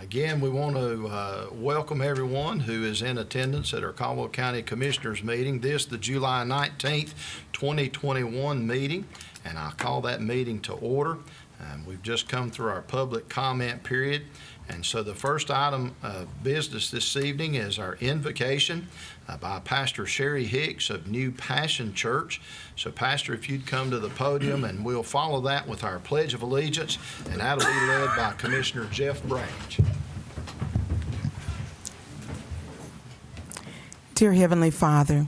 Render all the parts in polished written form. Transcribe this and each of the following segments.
Again, we want to welcome everyone who is in attendance at our Caldwell County Commissioners meeting. This, the July 19th, 2021 meeting, and I call that meeting to order. We've just come through our public comment period, and so the first item of business this evening is our invocation by Pastor Shelley Hicks of New Passion Church. So, Pastor, if you'd come to the podium, and we'll follow that with our Pledge of Allegiance, and that'll be led by Commissioner Jeff Branch. Dear Heavenly Father,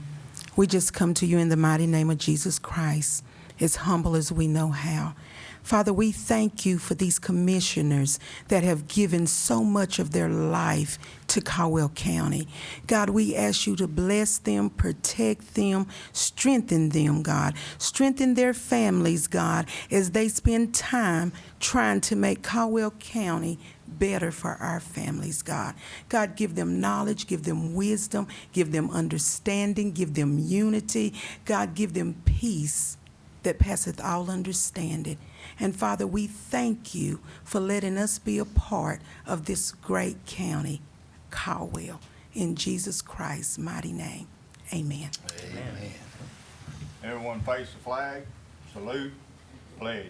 we just come to you in the mighty name of Jesus Christ, as humble as we know how. Father, we thank you for these commissioners that have given so much of their life to Caldwell County. God, we ask you to bless them, protect them, strengthen them, God. Strengthen their families, God, as they spend time trying to make Caldwell County better for our families, God. God, give them knowledge, give them wisdom, give them understanding, give them unity. God, give them peace that passeth all understanding. And Father, we thank you for letting us be a part of this great county, Caldwell. In Jesus Christ's mighty name, amen. Amen. Everyone face the flag, salute, pledge.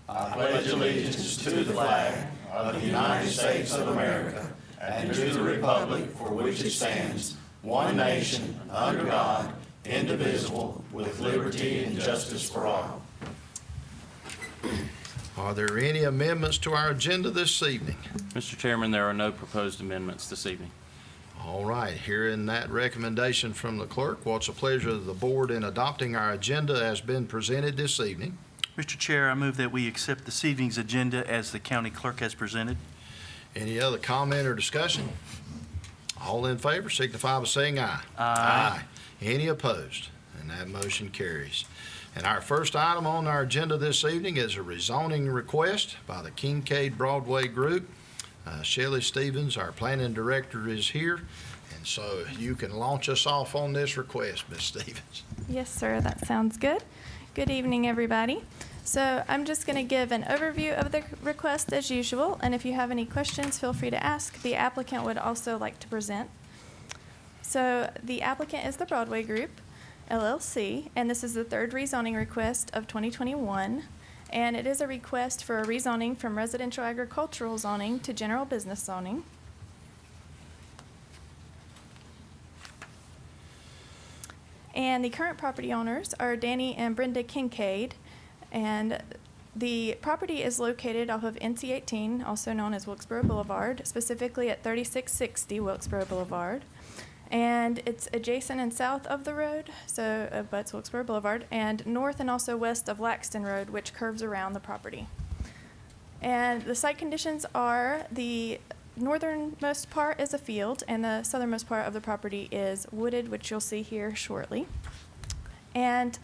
I pledge allegiance to the flag of the United States of America and to the republic for which it stands, one nation, under God, indivisible, with liberty and justice for all. Are there any amendments to our agenda this evening? Mr. Chairman, there are no proposed amendments this evening. All right, hearing that recommendation from the clerk, what's the pleasure of the board in adopting our agenda as been presented this evening? Mr. Chair, I move that we accept this evening's agenda as the county clerk has presented. Any other comment or discussion? All in favor signify by saying aye. Aye. Any opposed? And that motion carries. And our first item on our agenda this evening is a rezoning request by the Kincaid Broadway Group. Shelley Stevens, our planning director, is here, and so you can launch us off on this request, Ms. Stevens. Yes, sir. That sounds good. Good evening, everybody. So I'm just going to give an overview of the request as usual, and if you have any questions, feel free to ask. The applicant would also like to present. So the applicant is the Broadway Group, LLC, and this is the third rezoning request of 2021, and it is a request for a rezoning from residential agricultural zoning to general business zoning. And the current property owners are Danny and Brenda Kincaid, and the property is located off of NC 18, also known as Wilkesboro Boulevard, specifically at 3660 Wilkesboro Boulevard. And it's adjacent and south of the road, so abuts Wilkesboro Boulevard, and north and also west of Laxton Road, which curves around the property. And the site conditions are the northernmost part is a field, and the southernmost part of the property is wooded, which you'll see here shortly. And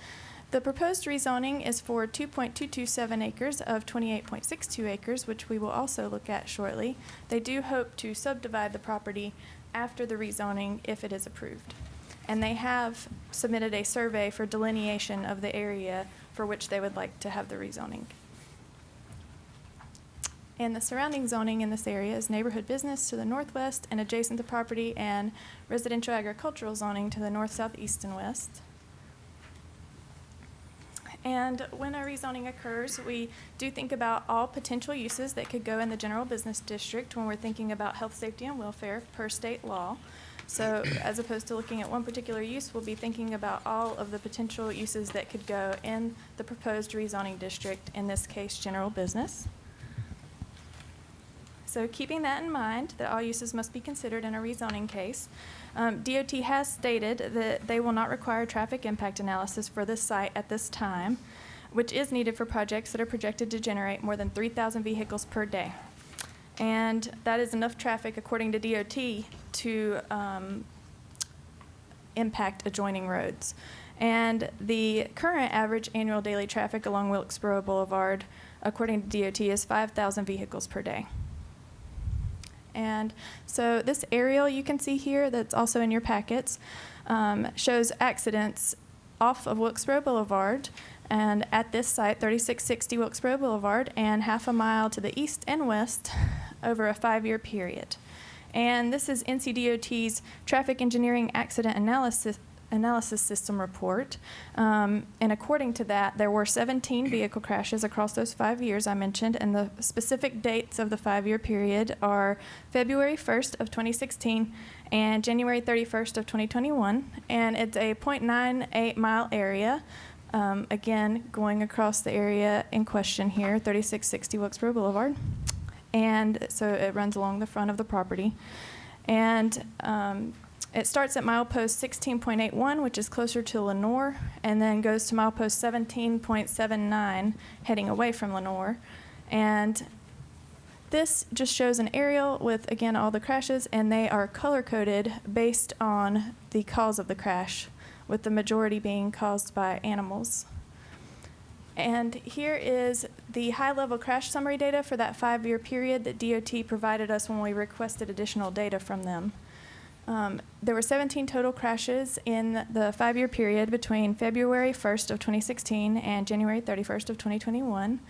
the proposed rezoning is for 2.227 acres of 28.62 acres, which we will also look at shortly. They do hope to subdivide the property after the rezoning if it is approved. And they have submitted a survey for delineation of the area for which they would like to have the rezoning. And the surrounding zoning in this area is neighborhood business to the northwest and adjacent to property, and residential agricultural zoning to the north, south, east, and west. And when a rezoning occurs, we do think about all potential uses that could go in the general business district when we're thinking about health, safety, and welfare per state law. So as opposed to looking at one particular use, we'll be thinking about all of the potential uses that could go in the proposed rezoning district, in this case, general business. So keeping that in mind, that all uses must be considered in a rezoning case, DOT has stated that they will not require traffic impact analysis for this site at this time, which is needed for projects that are projected to generate more than 3,000 vehicles per day. And that is enough traffic, according to DOT, to impact adjoining roads. And the current average annual daily traffic along Wilkesboro Boulevard, according to DOT, is 5,000 vehicles per day. And so this aerial you can see here, that's also in your packets, shows accidents off of Wilkesboro Boulevard and at this site, 3660 Wilkesboro Boulevard, and half a mile to the east and west over a 5-year period. And this is NCDOT's Traffic Engineering Accident Analysis System report. And according to that, there were 17 vehicle crashes across those 5 years I mentioned, and the specific dates of the 5-year period are February 1st of 2016 and January 31st of 2021. And it's a 0.98 mile area, again, going across the area in question here, 3660 Wilkesboro Boulevard. And so it runs along the front of the property. And it starts at milepost 16.81, which is closer to Lenoir, and then goes to milepost 17.79, heading away from Lenoir. And this just shows an aerial with, again, all the crashes, and they are color-coded based on the cause of the crash, with the majority being caused by animals. And here is the high-level crash summary data for that 5-year period that DOT provided us when we requested additional data from them. There were 17 total crashes in the 5-year period between February 1st of 2016 and January 31st of 2021.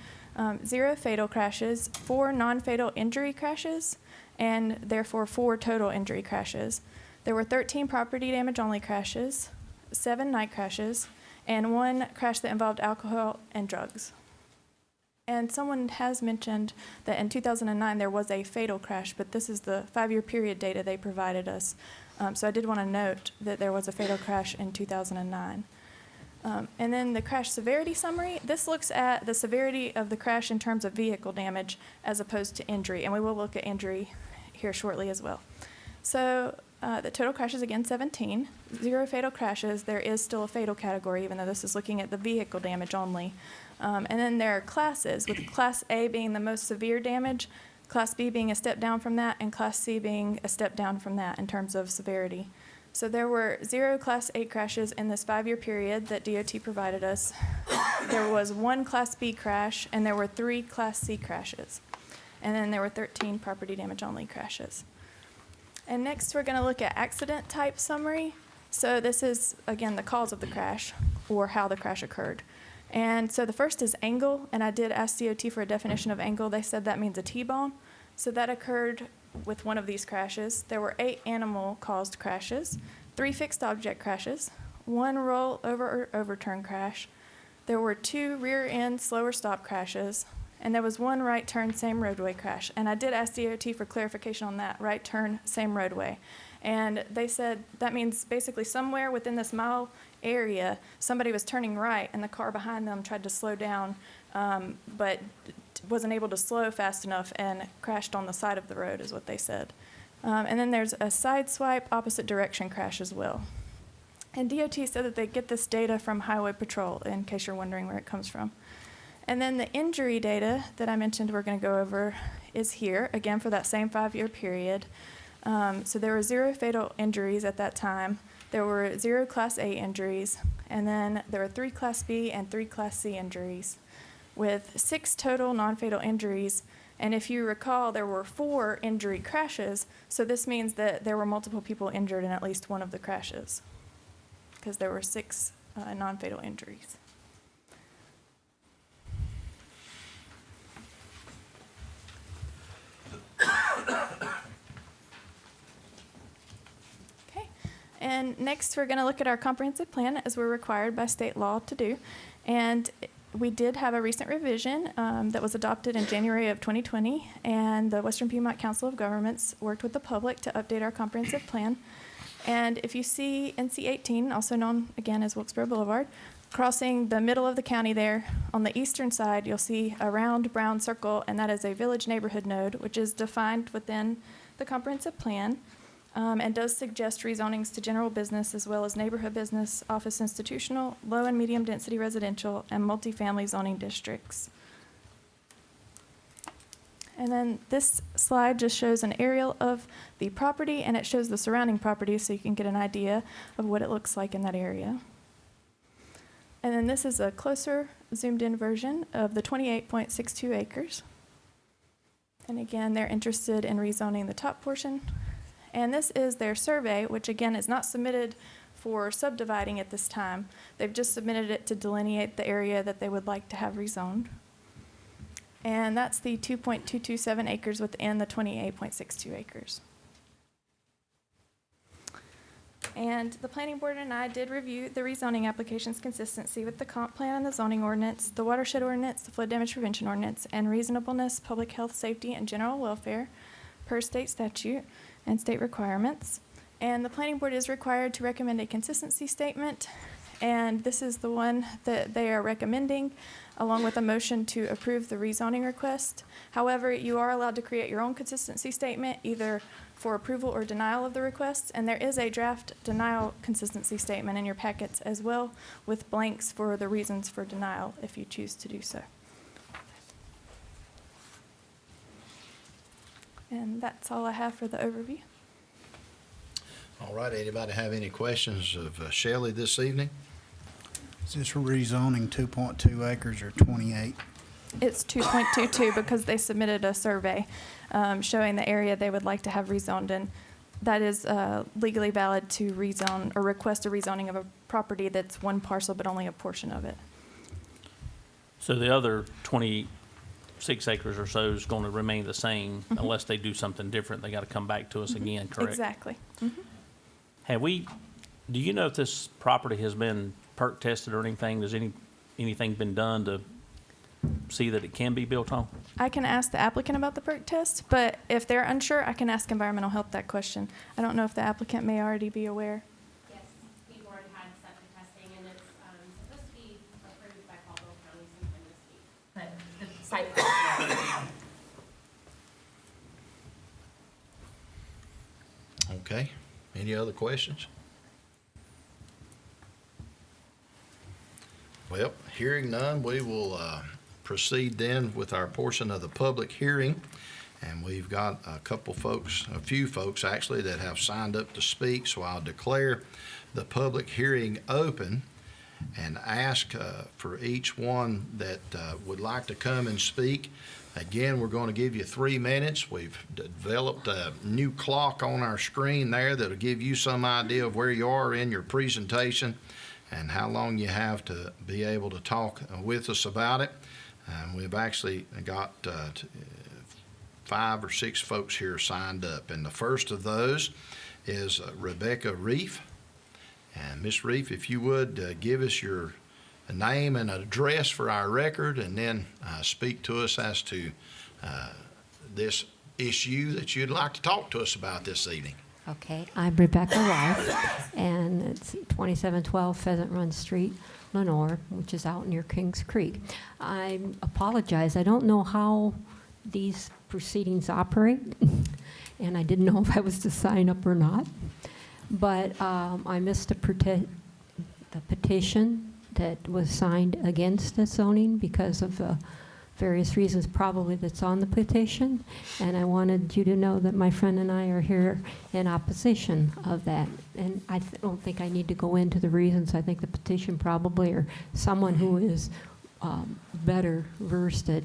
0 fatal crashes, 4 non-fatal injury crashes, and therefore 4 total injury crashes. There were 13 property damage only crashes, 7 night crashes, and 1 crash that involved alcohol and drugs. And someone has mentioned that in 2009 there was a fatal crash, but this is the 5-year period data they provided us. So I did want to note that there was a fatal crash in 2009. And then the crash severity summary. This looks at the severity of the crash in terms of vehicle damage as opposed to injury, and we will look at injury here shortly as well. So the total crashes, again, 17. 0 fatal crashes. There is still a fatal category, even though this is looking at the vehicle damage only. And then there are classes, with Class A being the most severe damage, Class B being a step down from that, and Class C being a step down from that in terms of severity. So there were 0 Class A crashes in this 5-year period that DOT provided us. There was 1 Class B crash, and there were 3 Class C crashes. And then there were 13 property damage only crashes. And next we're going to look at accident type summary. So this is, again, the cause of the crash or how the crash occurred. And so the first is angle, and I did ask DOT for a definition of angle. They said that means a T-bone. So that occurred with one of these crashes. There were 8 animal-caused crashes, 3 fixed object crashes, 1 roll over or overturn crash. There were 2 rear-end slower stop crashes, and there was 1 right turn, same roadway crash. And I did ask DOT for clarification on that, right turn, same roadway. And they said that means basically somewhere within this mile area, somebody was turning right, and the car behind them tried to slow down, but wasn't able to slow fast enough and crashed on the side of the road, is what they said. And then there's a side swipe, opposite direction crash as well. And DOT said that they get this data from Highway Patrol, in case you're wondering where it comes from. And then the injury data that I mentioned we're going to go over is here, again, for that same 5-year period. So there were 0 fatal injuries at that time. There were 0 Class A injuries, and then there were 3 Class B and 3 Class C injuries, with 6 total non-fatal injuries. And if you recall, there were 4 injury crashes, so this means that there were multiple people injured in at least one of the crashes, because there were 6 non-fatal injuries. And next, we're going to look at our comprehensive plan, as we're required by state law to do. And we did have a recent revision that was adopted in January of 2020, and the Western Piedmont Council of Governments worked with the public to update our comprehensive plan. And if you see NC 18, also known again as Wilkesboro Boulevard, crossing the middle of the county there, on the eastern side, you'll see a round brown circle, and that is a village neighborhood node, which is defined within the comprehensive plan. And does suggest rezonings to general business as well as neighborhood business, office institutional, low and medium density residential, and multifamily zoning districts. And then this slide just shows an aerial of the property, and it shows the surrounding property so you can get an idea of what it looks like in that area. And then this is a closer zoomed in version of the 28.62 acres. And again, they're interested in rezoning the top portion. And this is their survey, which again is not submitted for subdividing at this time. They've just submitted it to delineate the area that they would like to have rezoned. and that's the 2.227 acres within the 28.62 acres. And the planning board and I did review the rezoning application's consistency with the comp plan and the zoning ordinance, the watershed ordinance, the flood damage prevention ordinance, and reasonableness, public health, safety, and general welfare per state statute and state requirements. And the planning board is required to recommend a consistency statement, and this is the one that they are recommending, along with a motion to approve the rezoning request. However, you are allowed to create your own consistency statement, either for approval or denial of the request, and there is a draft denial consistency statement in your packets as well, with blanks for the reasons for denial if you choose to do so. And that's all I have for the overview. All right, anybody have any questions of Shelley this evening? Is this rezoning 2.2 acres or 28? It's 2.22 because they submitted a survey showing the area they would like to have rezoned, and that is legally valid to rezone or request a rezoning of a property that's one parcel but only a portion of it. So the other 26 acres or so is going to remain the same unless they do something different. They got to come back to us again, correct? Exactly. Do you know if this property has been perk tested or anything? Has anything been done to see that it can be built on? I can ask the applicant about the perk test, but if they're unsure, I can ask environmental health that question. I don't know if the applicant may already be aware. Yes, we've already had septic testing, and it's supposed to be approved by Caldwell County sometime this week. But the site plan. Okay, any other questions? Well, hearing none, we will proceed then with our portion of the public hearing. And we've got a few folks actually that have signed up to speak, so I'll declare the public hearing open and ask for each one that would like to come and speak. Again, we're going to give you 3 minutes. We've developed a new clock on our screen there that'll give you some idea of where you are in your presentation and how long you have to be able to talk with us about it. We've actually got 5 or 6 folks here signed up, and the first of those is Rebecca Reef. And Ms. Reef, if you would give us your name and address for our record, and then speak to us as to this issue that you'd like to talk to us about this evening. Okay, I'm Rebecca Rife, and it's 2712 Pheasant Run Street, Lenore, which is out near Kings Creek. I apologize, I don't know how these proceedings operate, and I didn't know if I was to sign up or not, but I missed the petition that was signed against the zoning because of various reasons probably that's on the petition, and I wanted you to know that my friend and I are here in opposition of that. And I don't think I need to go into the reasons. I think the petition probably, or someone who is better versed at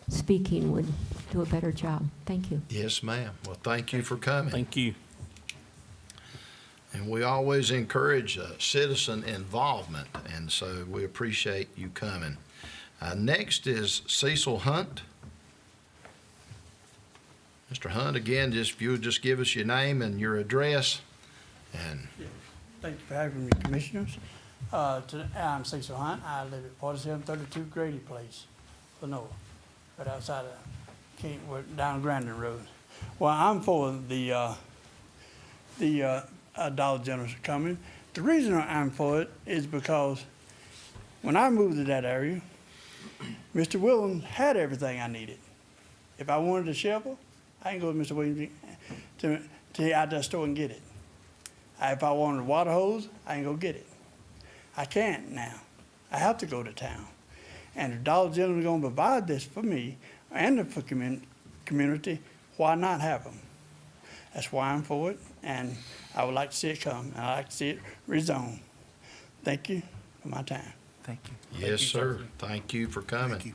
speaking would do a better job. Thank you. Yes, ma'am. Well, thank you for coming. Thank you. And we always encourage citizen involvement, and so we appreciate you coming. Next is Cecil Hunt. Mr. Hunt, again, if you would just give us your name and your address. And Thank you for having me, Commissioners. I'm Cecil Hunt. I live at 4732 Grady Place, Lenore, right outside of down Grandin Road. Well, I'm for the Dollar General's coming. The reason I'm for it is because when I moved to that area, Mr. Williams had everything I needed. If I wanted a shovel, I can go to Mr. Williams to out that store and get it. If I wanted a water hose, I can go get it. I can't now. I have to go to town. And if Dollar General is going to provide this for me and for community, why not have them? That's why I'm for it, and I would like to see it come, and I'd like to see it rezoned. Thank you for my time. Thank you. yes, sir. Thank you for coming. Thank you.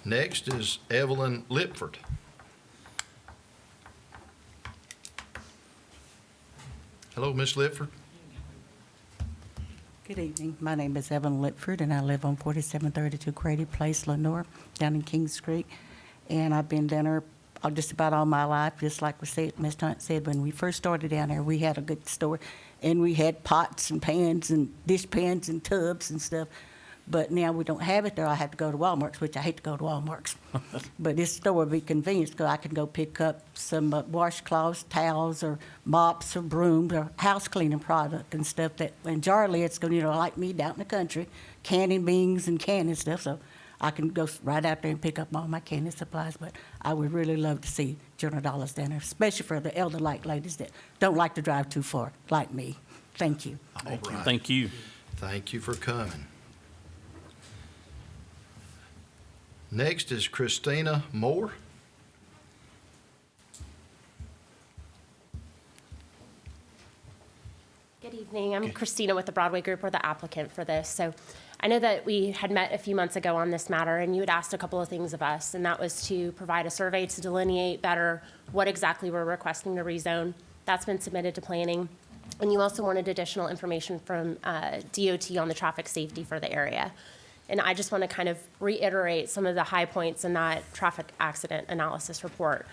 Next is Evelyn Lipford. Hello, Miss Lipford. Good evening. My name is Evan Litford, and I live on 4732 Grady Place, Lenore, down in Kings Creek. And I've been down there just about all my life, just like Mr. Hunt said. When we first started down there, we had a good store, and we had pots and pans and dishpans and tubs and stuff. But now we don't have it there. I have to go to Walmart's, which I hate to go to Walmart's. But this store would be convenient because I can go pick up some washcloths, towels, or mops, or brooms, or house cleaning product and stuff that, and jar lids, like me down in the country, canning beans and canning stuff. So I can go right out there and pick up all my canning supplies. But I would really love to see $200 down there, especially for the elder-like ladies that don't like to drive too far, like me. Thank you. All right. Thank you. Thank you for coming. Next is Christina Moore. Good evening. I'm Christina with the Broadway Group. We're the applicant for this. So I know that we had met a few months ago on this matter, and you had asked a couple of things of us, and that was to provide a survey to delineate better what exactly we're requesting to rezone. That's been submitted to planning. And you also wanted additional information from DOT on the traffic safety for the area. And I just want to kind of reiterate some of the high points in that traffic accident analysis report.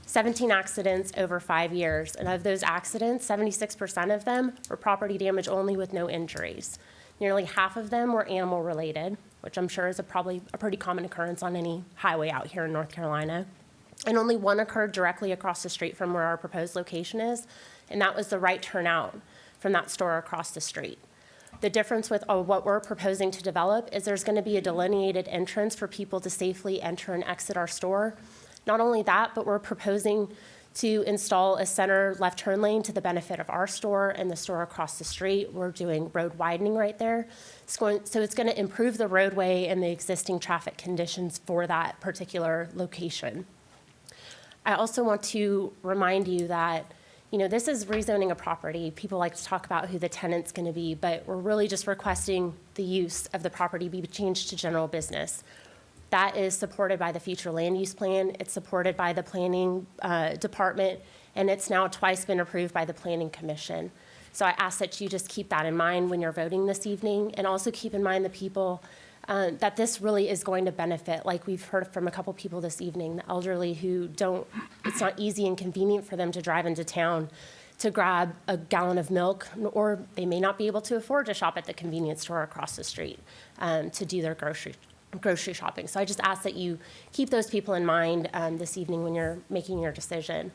17 accidents over 5 years, and of those accidents, 76% of them were property damage only with no injuries. Nearly half of them were animal related, which I'm sure is probably a pretty common occurrence on any highway out here in North Carolina. And only one occurred directly across the street from where our proposed location is, and that was the right turnout from that store across the street. The difference with what we're proposing to develop is there's going to be a delineated entrance for people to safely enter and exit our store. Not only that, but we're proposing to install a center left turn lane to the benefit of our store and the store across the street. We're doing road widening right there. So it's going to improve the roadway and the existing traffic conditions for that particular location. I also want to remind you that this is rezoning a property. People like to talk about who the tenant's going to be, but we're really just requesting the use of the property be changed to general business. That is supported by the future land use plan. It's supported by the planning department, and it's now twice been approved by the planning commission. So I ask that you just keep that in mind when you're voting this evening, and also keep in mind the people that this really is going to benefit. Like we've heard from a couple people this evening, the elderly who it's not easy and convenient for them to drive into town to grab a gallon of milk, or they may not be able to afford to shop at the convenience store across the street to do their grocery shopping. So I just ask that you keep those people in mind this evening when you're making your decision.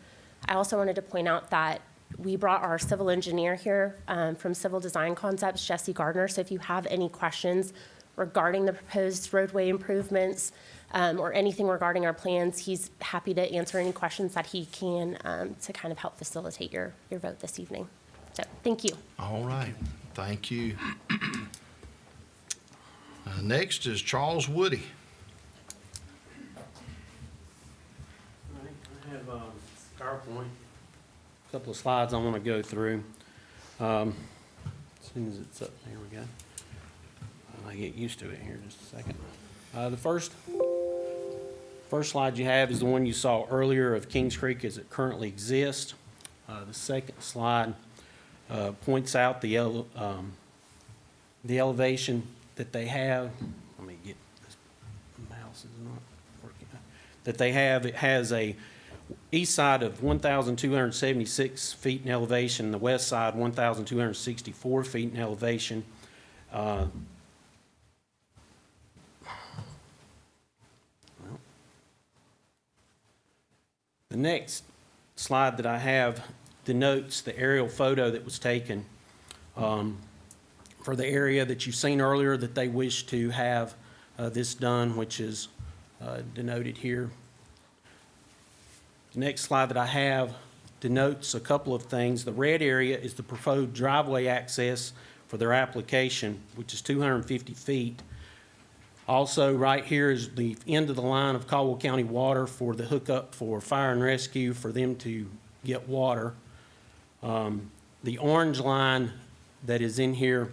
I also wanted to point out that we brought our civil engineer here from Civil Design Concepts, Jesse Gardner. So if you have any questions regarding the proposed roadway improvements or anything regarding our plans, he's happy to answer any questions that he can to kind of help facilitate your vote this evening. So thank you. All right. Thank you. Next is Charles Woody. I have PowerPoint, a couple of slides I want to go through. As soon as it's up, here we go. I get used to it here in just a second. The first slide you have is the one you saw earlier of Kings Creek as it currently exists. The second slide points out the elevation that they have. Let me get this mouse is not working. That they have, it has a east side of 1,276 feet in elevation, the west side 1,264 feet in elevation. The next slide that I have denotes the aerial photo that was taken for the area that you've seen earlier that they wish to have this done, which is denoted here. The next slide that I have denotes a couple of things. The red area is the proposed driveway access for their application, which is 250 feet. Also, right here is the end of the line of Caldwell County Water for the hookup for fire and rescue for them to get water. The orange line that is in here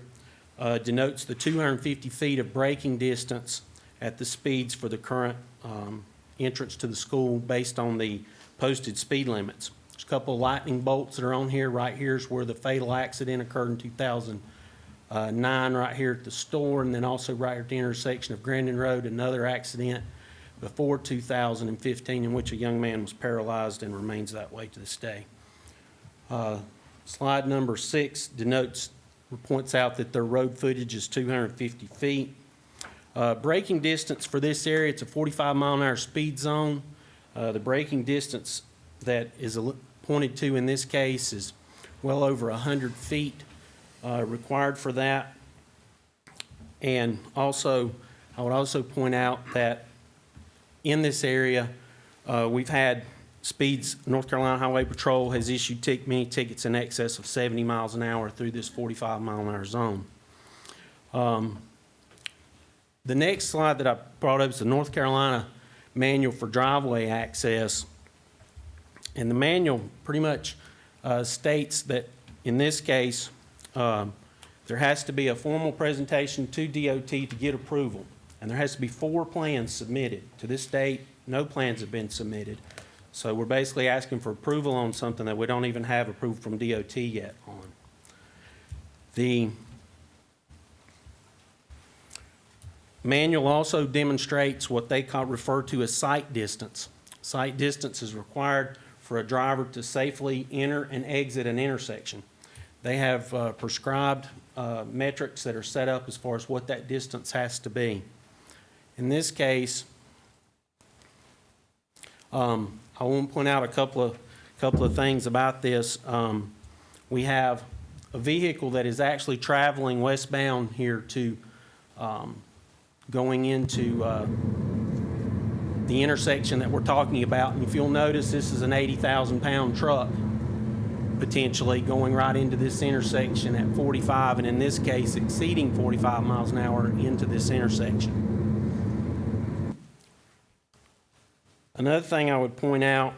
denotes the 250 feet of braking distance at the speeds for the current entrance to the school based on the posted speed limits. There's a couple of lightning bolts that are on here. Right here is where the fatal accident occurred in 2000. 9 right here at the store, and then also right here at the intersection of Grandin Road, another accident before 2015 in which a young man was paralyzed and remains that way to this day. Slide number 6 denotes or points out that their road footage is 250 feet. Braking distance for this area, it's a 45-mile-an-hour speed zone. The braking distance that is pointed to in this case is well over 100 feet required for that. And also, I would also point out that in this area, we've had speeds, North Carolina Highway Patrol has issued many tickets in excess of 70 miles an hour through this 45-mile-an-hour zone. The next slide that I brought up is the North Carolina Manual for Driveway Access. And the manual pretty much states that in this case, there has to be a formal presentation to DOT to get approval. And there has to be 4 plans submitted. To this date, no plans have been submitted. So we're basically asking for approval on something that we don't even have approved from DOT yet on. The manual also demonstrates what they refer to as sight distance. Sight distance is required for a driver to safely enter and exit an intersection. They have prescribed metrics that are set up as far as what that distance has to be. In this case, I want to point out a couple of things about this. We have a vehicle that is actually traveling westbound here to going into the intersection that we're talking about. And if you'll notice, this is an 80,000-pound truck potentially going right into this intersection at 45, and in this case exceeding 45 miles an hour into this intersection. Another thing I would point out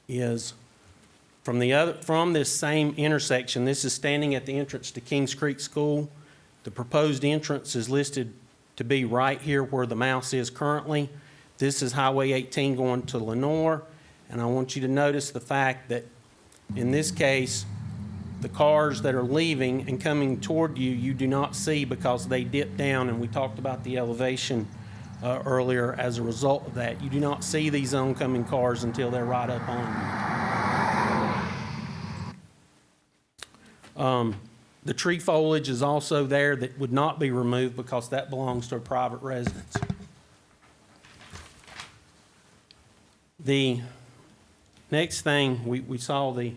is from this same intersection, this is standing at the entrance to Kings Creek School. The proposed entrance is listed to be right here where the mouse is currently. This is Highway 18 going to Lenoir, and I want you to notice the fact that in this case, the cars that are leaving and coming toward you, you do not see because they dip down, and we talked about the elevation earlier. As a result of that, you do not see these oncoming cars until they're right up on you. The tree foliage is also there that would not be removed because that belongs to a private residence. The next thing, we saw the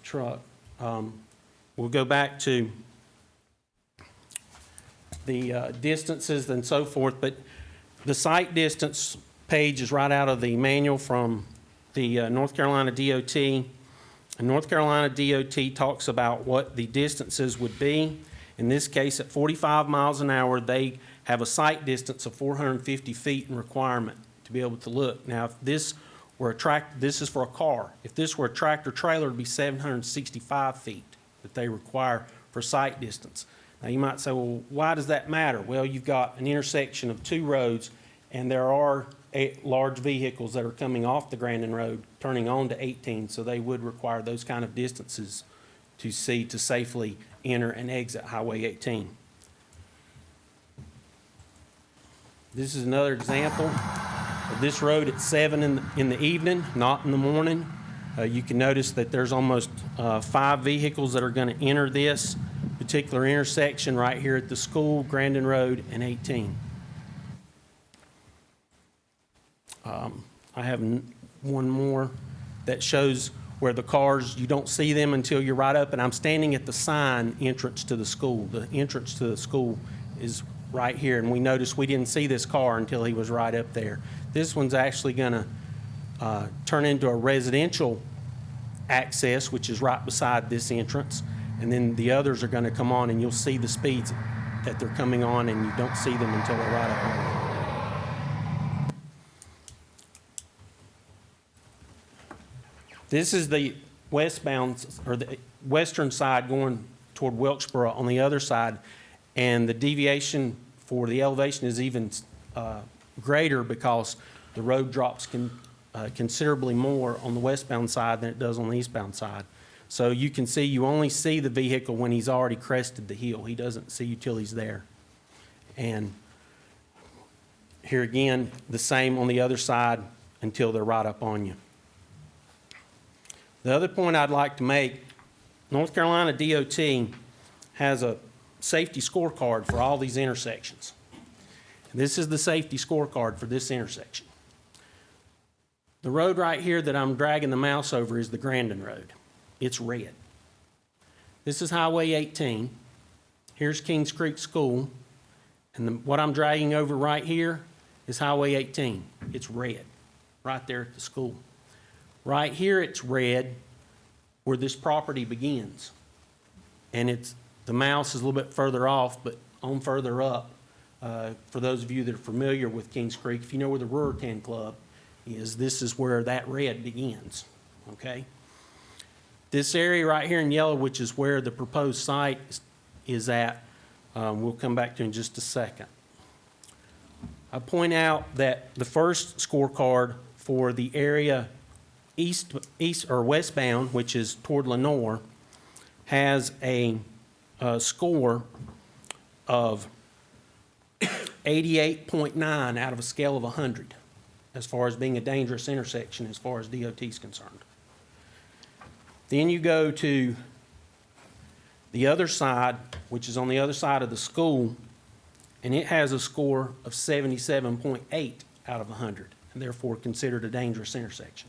truck. We'll go back to the distances and so forth, but the sight distance page is right out of the manual from the North Carolina DOT. And North Carolina DOT talks about what the distances would be. In this case, at 45 miles an hour, they have a sight distance of 450 feet in requirement to be able to look. Now, if this were a tractor, this is for a car. If this were a tractor trailer, it would be 765 feet that they require for sight distance. Now, you might say, well, why does that matter? Well, you've got an intersection of 2 roads, and there are large vehicles that are coming off the Grandin Road, turning on to 18, so they would require those kind of distances to safely enter and exit Highway 18. This is another example of this road at 7 in the evening, not in the morning. You can notice that there's almost 5 vehicles that are going to enter this particular intersection right here at the school, Grandin Road, and 18. I have one more that shows where the cars, you don't see them until you're right up, and I'm standing at the sign entrance to the school. The entrance to the school is right here, and we noticed we didn't see this car until he was right up there. This one's actually going to turn into a residential access, which is right beside this entrance, and then the others are going to come on, and you'll see the speeds that they're coming on, and you don't see them until they're right up on. This is the westbound, or the western side going toward Wilkesboro on the other side, and the deviation for the elevation is even greater because the road drops considerably more on the westbound side than it does on the eastbound side. So you can see, you only see the vehicle when he's already crested the hill. He doesn't see you till he's there. And here again, the same on the other side until they're right up on you. The other point I'd like to make, North Carolina DOT has a safety scorecard for all these intersections. This is the safety scorecard for this intersection. The road right here that I'm dragging the mouse over is the Grandin Road. It's red. This is Highway 18. Here's Kings Creek School. And what I'm dragging over right here is Highway 18. It's red, right there at the school. Right here it's red where this property begins. And the mouse is a little bit further off, but on further up, for those of you that are familiar with Kings Creek, if you know where the Ruritan Club is, this is where that red begins, okay? This area right here in yellow, which is where the proposed site is at, we'll come back to in just a second. I point out that the first scorecard for the area east or westbound, which is toward Lenoir, has a score of 88.9 out of a scale of 100 as far as being a dangerous intersection as far as DOT is concerned. Then you go to the other side, which is on the other side of the school, and it has a score of 77.8 out of 100, and therefore considered a dangerous intersection.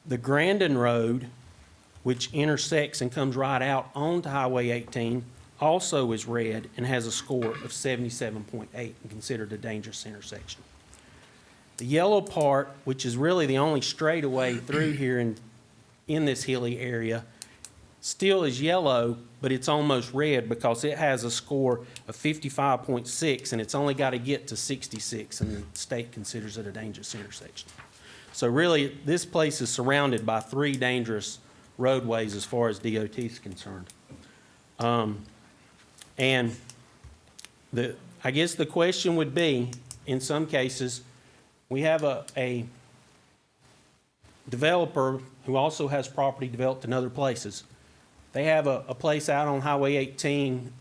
The Grandin Road, which intersects and comes right out onto Highway 18, also is red and has a score of 77.8 and considered a dangerous intersection. The yellow part, which is really the only straightaway through here in this hilly area, still is yellow, but it's almost red because it has a score of 55.6 and it's only got to get to 66, and the state considers it a dangerous intersection. So really, this place is surrounded by 3 dangerous roadways as far as DOT is concerned. And I guess the question would be, in some cases, we have a developer who also has property developed in other places. They have a place out on Highway 18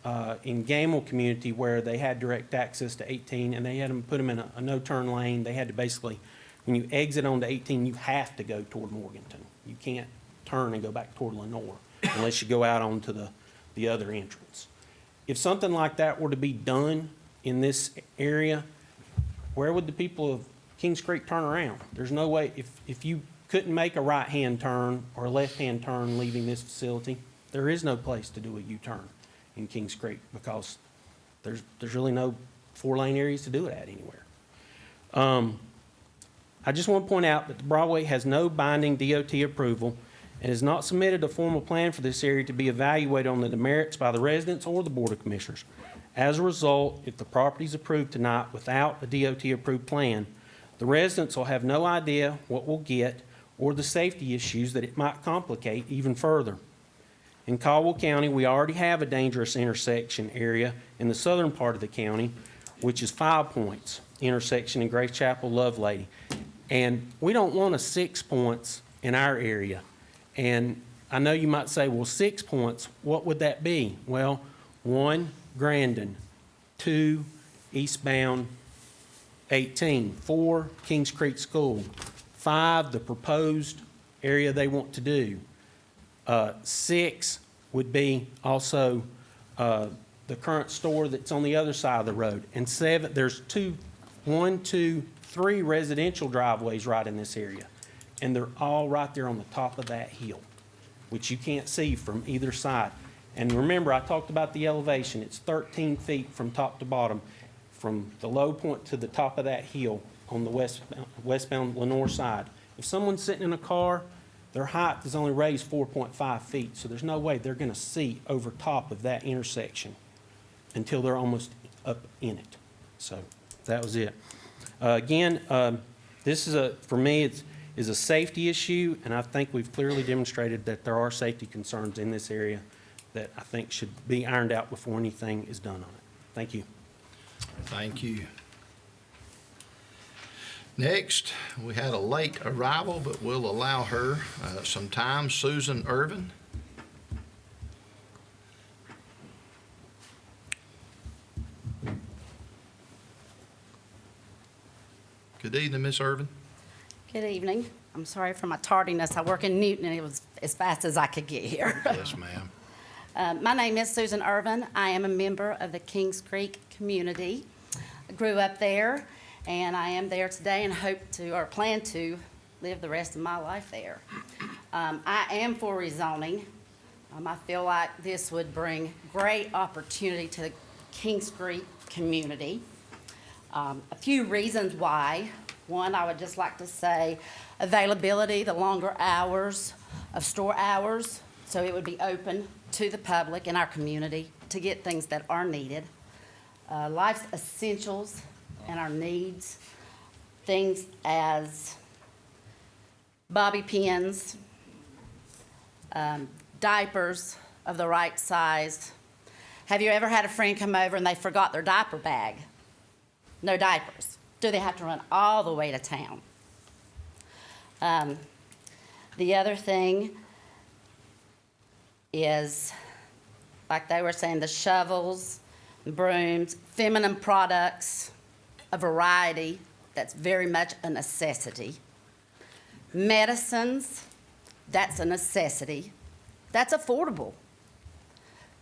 in Gamble community where they had direct access to 18, and they had them put them in a no-turn lane. They had to basically, when you exit onto 18, you have to go toward Morganton. You can't turn and go back toward Lenoir unless you go out onto the other entrance. If something like that were to be done in this area, where would the people of Kings Creek turn around? There's no way, if you couldn't make a right-hand turn or a left-hand turn leaving this facility, there is no place to do a U-turn in Kings Creek because there's really no 4-lane areas to do it at anywhere. I just want to point out that the Broadway has no binding DOT approval and has not submitted a formal plan for this area to be evaluated on the demerits by the residents or the Board of Commissioners. As a result, if the property is approved tonight without a DOT-approved plan, the residents will have no idea what we'll get or the safety issues that it might complicate even further. In Caldwell County, we already have a dangerous intersection area in the southern part of the county, which is 5 Points intersection in Grace Chapel, Lovelady. And we don't want a 6 Points in our area. And I know you might say, well, 6 Points, what would that be? Well, 1, Grandin, 2, eastbound 18, 4, Kings Creek School, 5, the proposed area they want to do. 6 would be also the current store that's on the other side of the road. And 7, there's 1, 2, 3 residential driveways right in this area. And they're all right there on the top of that hill, which you can't see from either side. And remember, I talked about the elevation. It's 13 feet from top to bottom, from the low point to the top of that hill on the westbound Lenoir side. If someone's sitting in a car, their height is only raised 4.5 feet, so there's no way they're going to see over top of that intersection until they're almost up in it. So that was it. Again, this is for me, is a safety issue, and I think we've clearly demonstrated that there are safety concerns in this area that I think should be ironed out before anything is done on it. Thank you. Thank you. Next, we had a late arrival, but we'll allow her some time. Susan Irvin. Good evening, Miss Irvin. Good evening. I'm sorry for my tardiness. I work in Newton, and it was as fast as I could get here. Yes, ma'am. My name is Susan Irvin. I am a member of the Kings Creek community. I grew up there, and I am there today and hope to, or plan to, live the rest of my life there. I am for rezoning. I feel like this would bring great opportunity to the Kings Creek community. A few reasons why. One, I would just like to say availability, the longer hours of store hours, so it would be open to the public in our community to get things that are needed. Life's essentials and our needs, things as bobby pins, diapers of the right size. Have you ever had a friend come over and they forgot their diaper bag? No diapers. Do they have to run all the way to town? The other thing is, like they were saying, the shovels, brooms, feminine products, a variety that's very much a necessity. Medicines, that's a necessity. That's affordable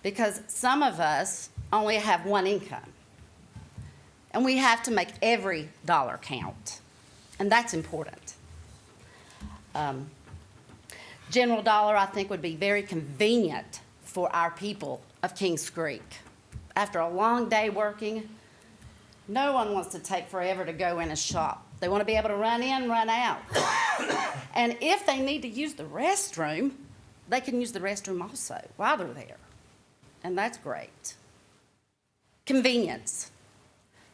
because some of us only have one income. And we have to make every dollar count, and that's important. General dollar, I think, would be very convenient for our people of Kings Creek. After a long day working, no one wants to take forever to go in and shop. They want to be able to run in, run out. And if they need to use the restroom, they can use the restroom also while they're there. And that's great. Convenience.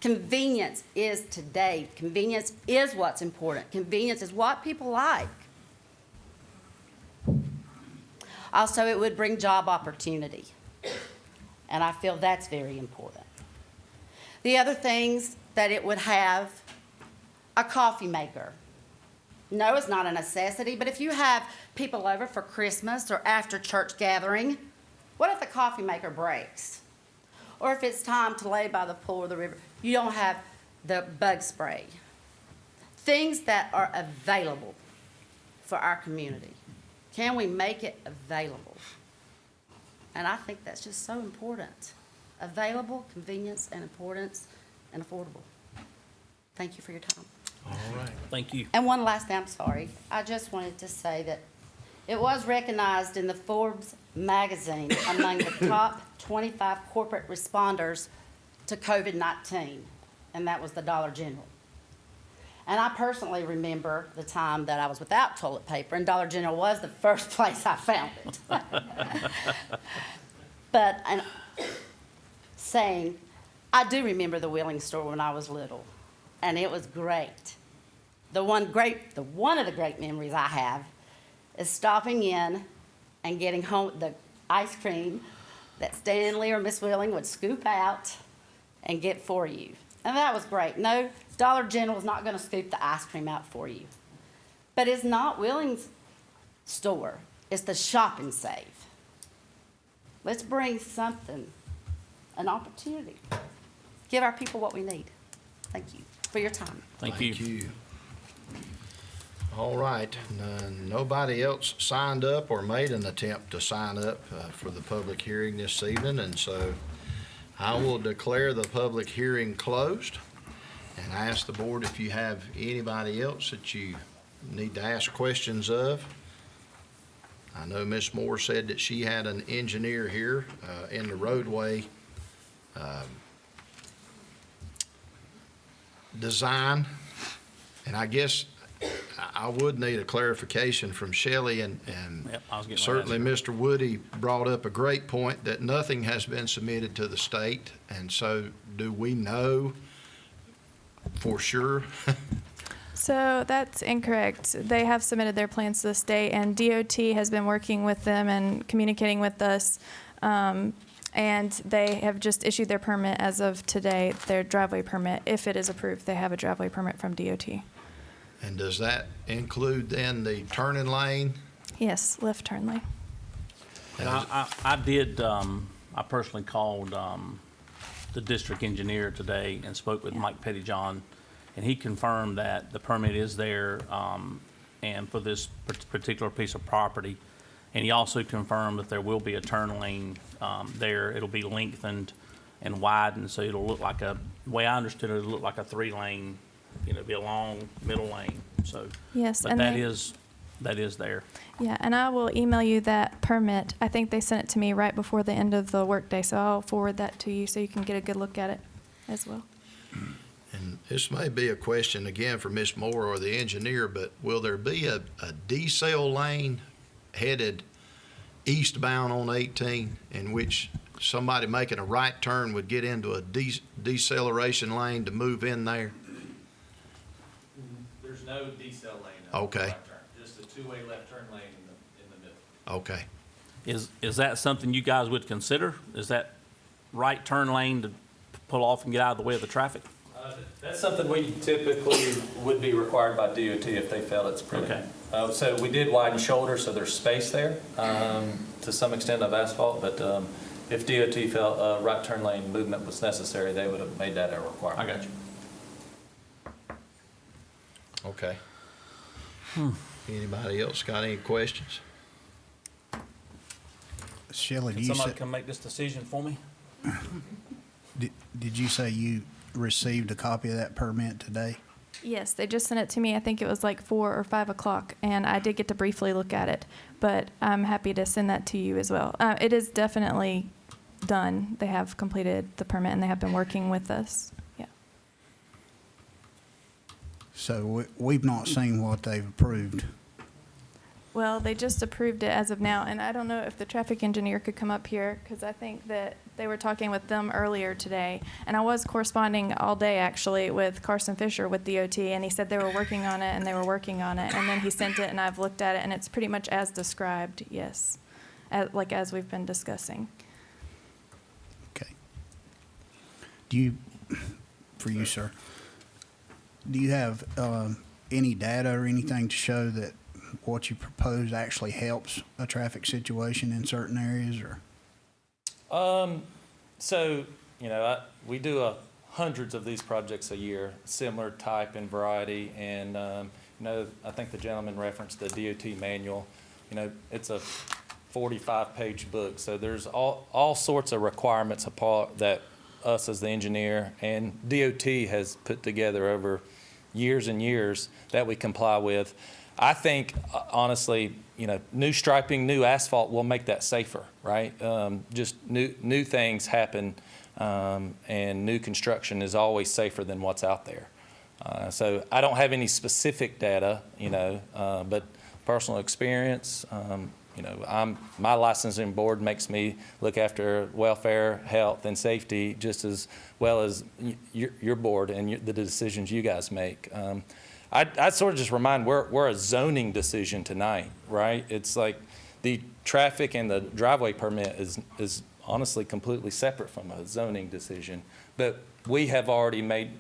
Convenience is today. Convenience is what's important. Convenience is what people like. Also, it would bring job opportunity. And I feel that's very important. The other things that it would have, a coffee maker. No, it's not a necessity, but if you have people over for Christmas or after church gathering, what if the coffee maker breaks? Or if it's time to lay by the pool or the river, you don't have the bug spray. Things that are available for our community. Can we make it available? And I think that's just so important. Available, convenience, and importance, and affordable. Thank you for your time. All right. Thank you. And one last thing, I'm sorry. I just wanted to say that it was recognized in the Forbes magazine among the top 25 corporate responders to COVID-19, and that was the Dollar General. And I personally remember the time that I was without toilet paper, and Dollar General was the first place I found it. But saying, I do remember the Wheeling store when I was little, and it was great. One of the great memories I have is stopping in and getting home the ice cream that Stanley or Miss Wheeling would scoop out and get for you. And that was great. No, Dollar General is not going to scoop the ice cream out for you. But it's not Wheeling's store. It's the Shop and Save. Let's bring something, an opportunity. Give our people what we need. Thank you for your time. Thank you. All right, nobody else signed up or made an attempt to sign up for the public hearing this evening, and so I will declare the public hearing closed and ask the board if you have anybody else that you need to ask questions of. I know Ms. Moore said that she had an engineer here in the roadway design, and I guess I would need a clarification from Shelley, and Yep, I was getting certainly ready. Mr. Woody brought up a great point that nothing has been submitted to the state, and so do we know for sure? So that's incorrect. They have submitted their plans to the state, and DOT has been working with them and communicating with us. And they have just issued their permit as of today, their driveway permit. If it is approved, they have a driveway permit from DOT. And does that include then the turning lane? Yes, left turn lane. And I did, I personally called the district engineer today and spoke with Mike Pettyjohn, and he confirmed that the permit is there, and for this particular piece of property. And he also confirmed that there will be a turn lane there. It'll be lengthened and widened, so it'll look like the way I understood it, it'll look like a 3-lane, be a long middle lane, so. Yes, But and that is there. Yeah, and I will email you that permit. I think they sent it to me right before the end of the workday, so I'll forward that to you so you can get a good look at it as well. And this may be a question again for Ms. Moore or the engineer, but will there be a decel lane headed eastbound on 18 in which somebody making a right turn would get into a deceleration lane to move in there? There's no decel lane. Okay. Right turn, just a two-way left turn lane in the middle. Okay. Is that something you guys would consider? Is that right turn lane to pull off and get out of the way of the traffic? That's something we typically would be required by DOT if they felt it's prudent. Okay. So we did widen shoulders, so there's space there to some extent of asphalt, but if DOT felt a right turn lane movement was necessary, they would have made that a requirement. I got you. Okay. Anybody else got any questions? Shelley, Can do you somebody say, come make this decision for me? did you say you received a copy of that permit today? Yes, they just sent it to me. I think it was like 4 or 5 o'clock, and I did get to briefly look at it, but I'm happy to send that to you as well. It is definitely done. They have completed the permit, and they have been working with us. Yeah. So we've not seen what they've approved. Well, they just approved it as of now, and I don't know if the traffic engineer could come up here, because I think that they were talking with them earlier today. And I was corresponding all day, actually, with Carson Fisher with DOT, and he said they were working on it, and they were working on it. And then he sent it, and I've looked at it, and it's pretty much as described, yes, as we've been discussing. Okay. Do you, for you, sir, do you have any data or anything to show that what you propose actually helps a traffic situation in certain areas, or? So, we do hundreds of these projects a year, similar type and variety, and, I think the gentleman referenced the DOT manual. It's a 45-page book, so there's all sorts of requirements that us as the engineer and DOT has put together over years and years that we comply with. I think, honestly, new striping, new asphalt will make that safer, right? Just new things happen, and new construction is always safer than what's out there. So I don't have any specific data, but personal experience, my licensing board makes me look after welfare, health, and safety just as well as your board and the decisions you guys make. I'd sort of just remind, we're a zoning decision tonight, right? It's like the traffic and the driveway permit is honestly completely separate from a zoning decision. But we have already made,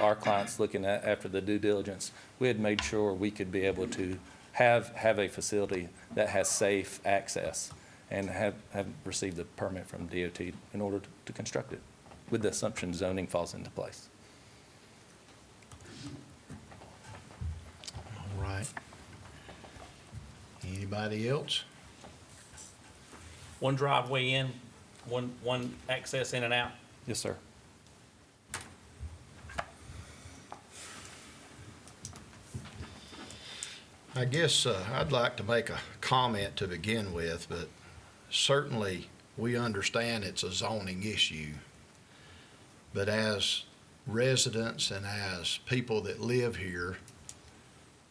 our clients looking after the due diligence, we had made sure we could be able to have a facility that has safe access and have received a permit from DOT in order to construct it, with the assumption zoning falls into place. All right. Anybody else? One driveway in, one access in and out? Yes, sir. I guess I'd like to make a comment to begin with, but certainly we understand it's a zoning issue. But as residents and as people that live here,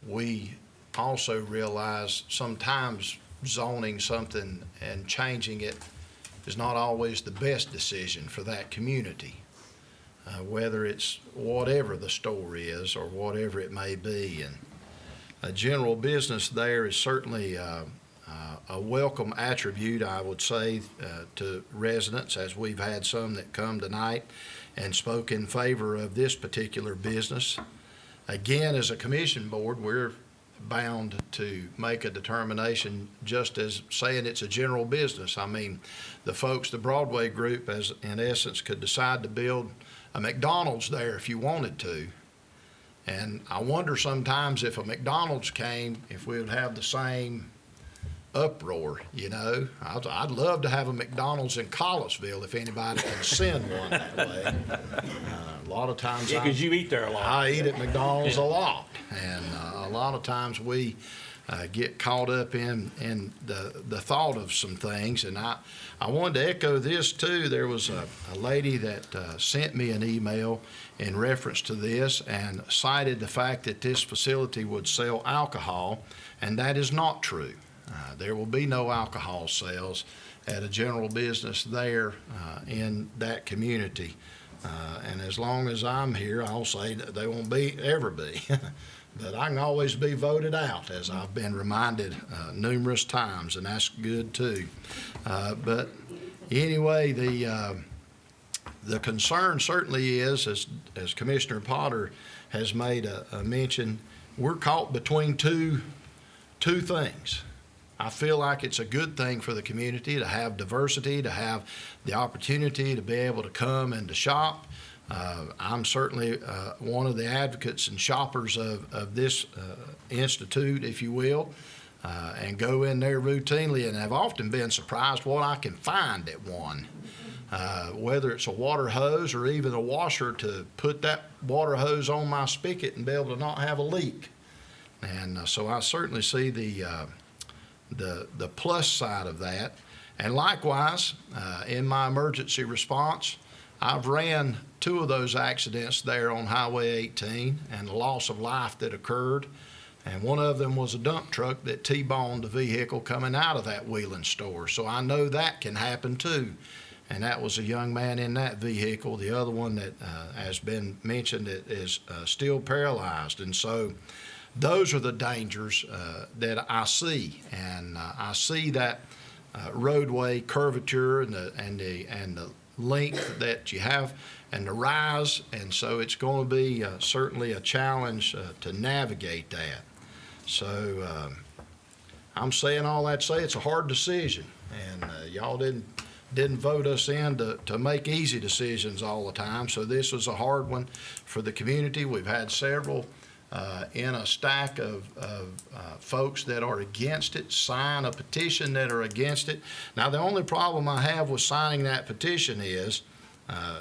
we also realize sometimes zoning something and changing it is not always the best decision for that community, whether it's whatever the story is or whatever it may be. And a general business there is certainly a welcome attribute, I would say, to residents, as we've had some that come tonight and spoke in favor of this particular business. again, as a commission board, we're bound to make a determination just as saying it's a general business. I mean, the folks, the Broadway group, as in essence, could decide to build a McDonald's there if you wanted to. And I wonder sometimes if a McDonald's came, if we would have the same uproar, you know. I'd love to have a McDonald's in Collinsville if anybody can send one that way. A lot of times Yeah, because you eat there a lot. I eat at McDonald's a lot, and a lot of times we get caught up in the thought of some things. And I wanted to echo this too. There was a lady that sent me an email in reference to this and cited the fact that this facility would sell alcohol, and that is not true. There will be no alcohol sales at a general business there in that community. And as long as I'm here, I'll say that they won't ever be. But I can always be voted out, as I've been reminded numerous times, and that's good too. But anyway, the concern certainly is, as Commissioner Potter has made a mention, we're caught between two things. I feel like it's a good thing for the community to have diversity, to have the opportunity to be able to come and to shop. I'm certainly one of the advocates and shoppers of this institute, if you will, and go in there routinely, and have often been surprised what I can find at one. Whether it's a water hose or even a washer to put that water hose on my spigot and be able to not have a leak. And so I certainly see the plus side of that. And likewise, in my emergency response, I've ran 2 of those accidents there on Highway 18 and the loss of life that occurred. And one of them was a dump truck that T-boned the vehicle coming out of that Wheeling store. So I know that can happen too. And that was a young man in that vehicle. The other one that has been mentioned is still paralyzed. And so those are the dangers that I see, and I see that roadway curvature and the length that you have and the rise, and so it's going to be certainly a challenge to navigate that. So I'm saying all that to say it's a hard decision, and y'all didn't vote us in to make easy decisions all the time. So this was a hard one for the community. We've had several in a stack of folks that are against it, sign a petition that are against it. Now, the only problem I have with signing that petition is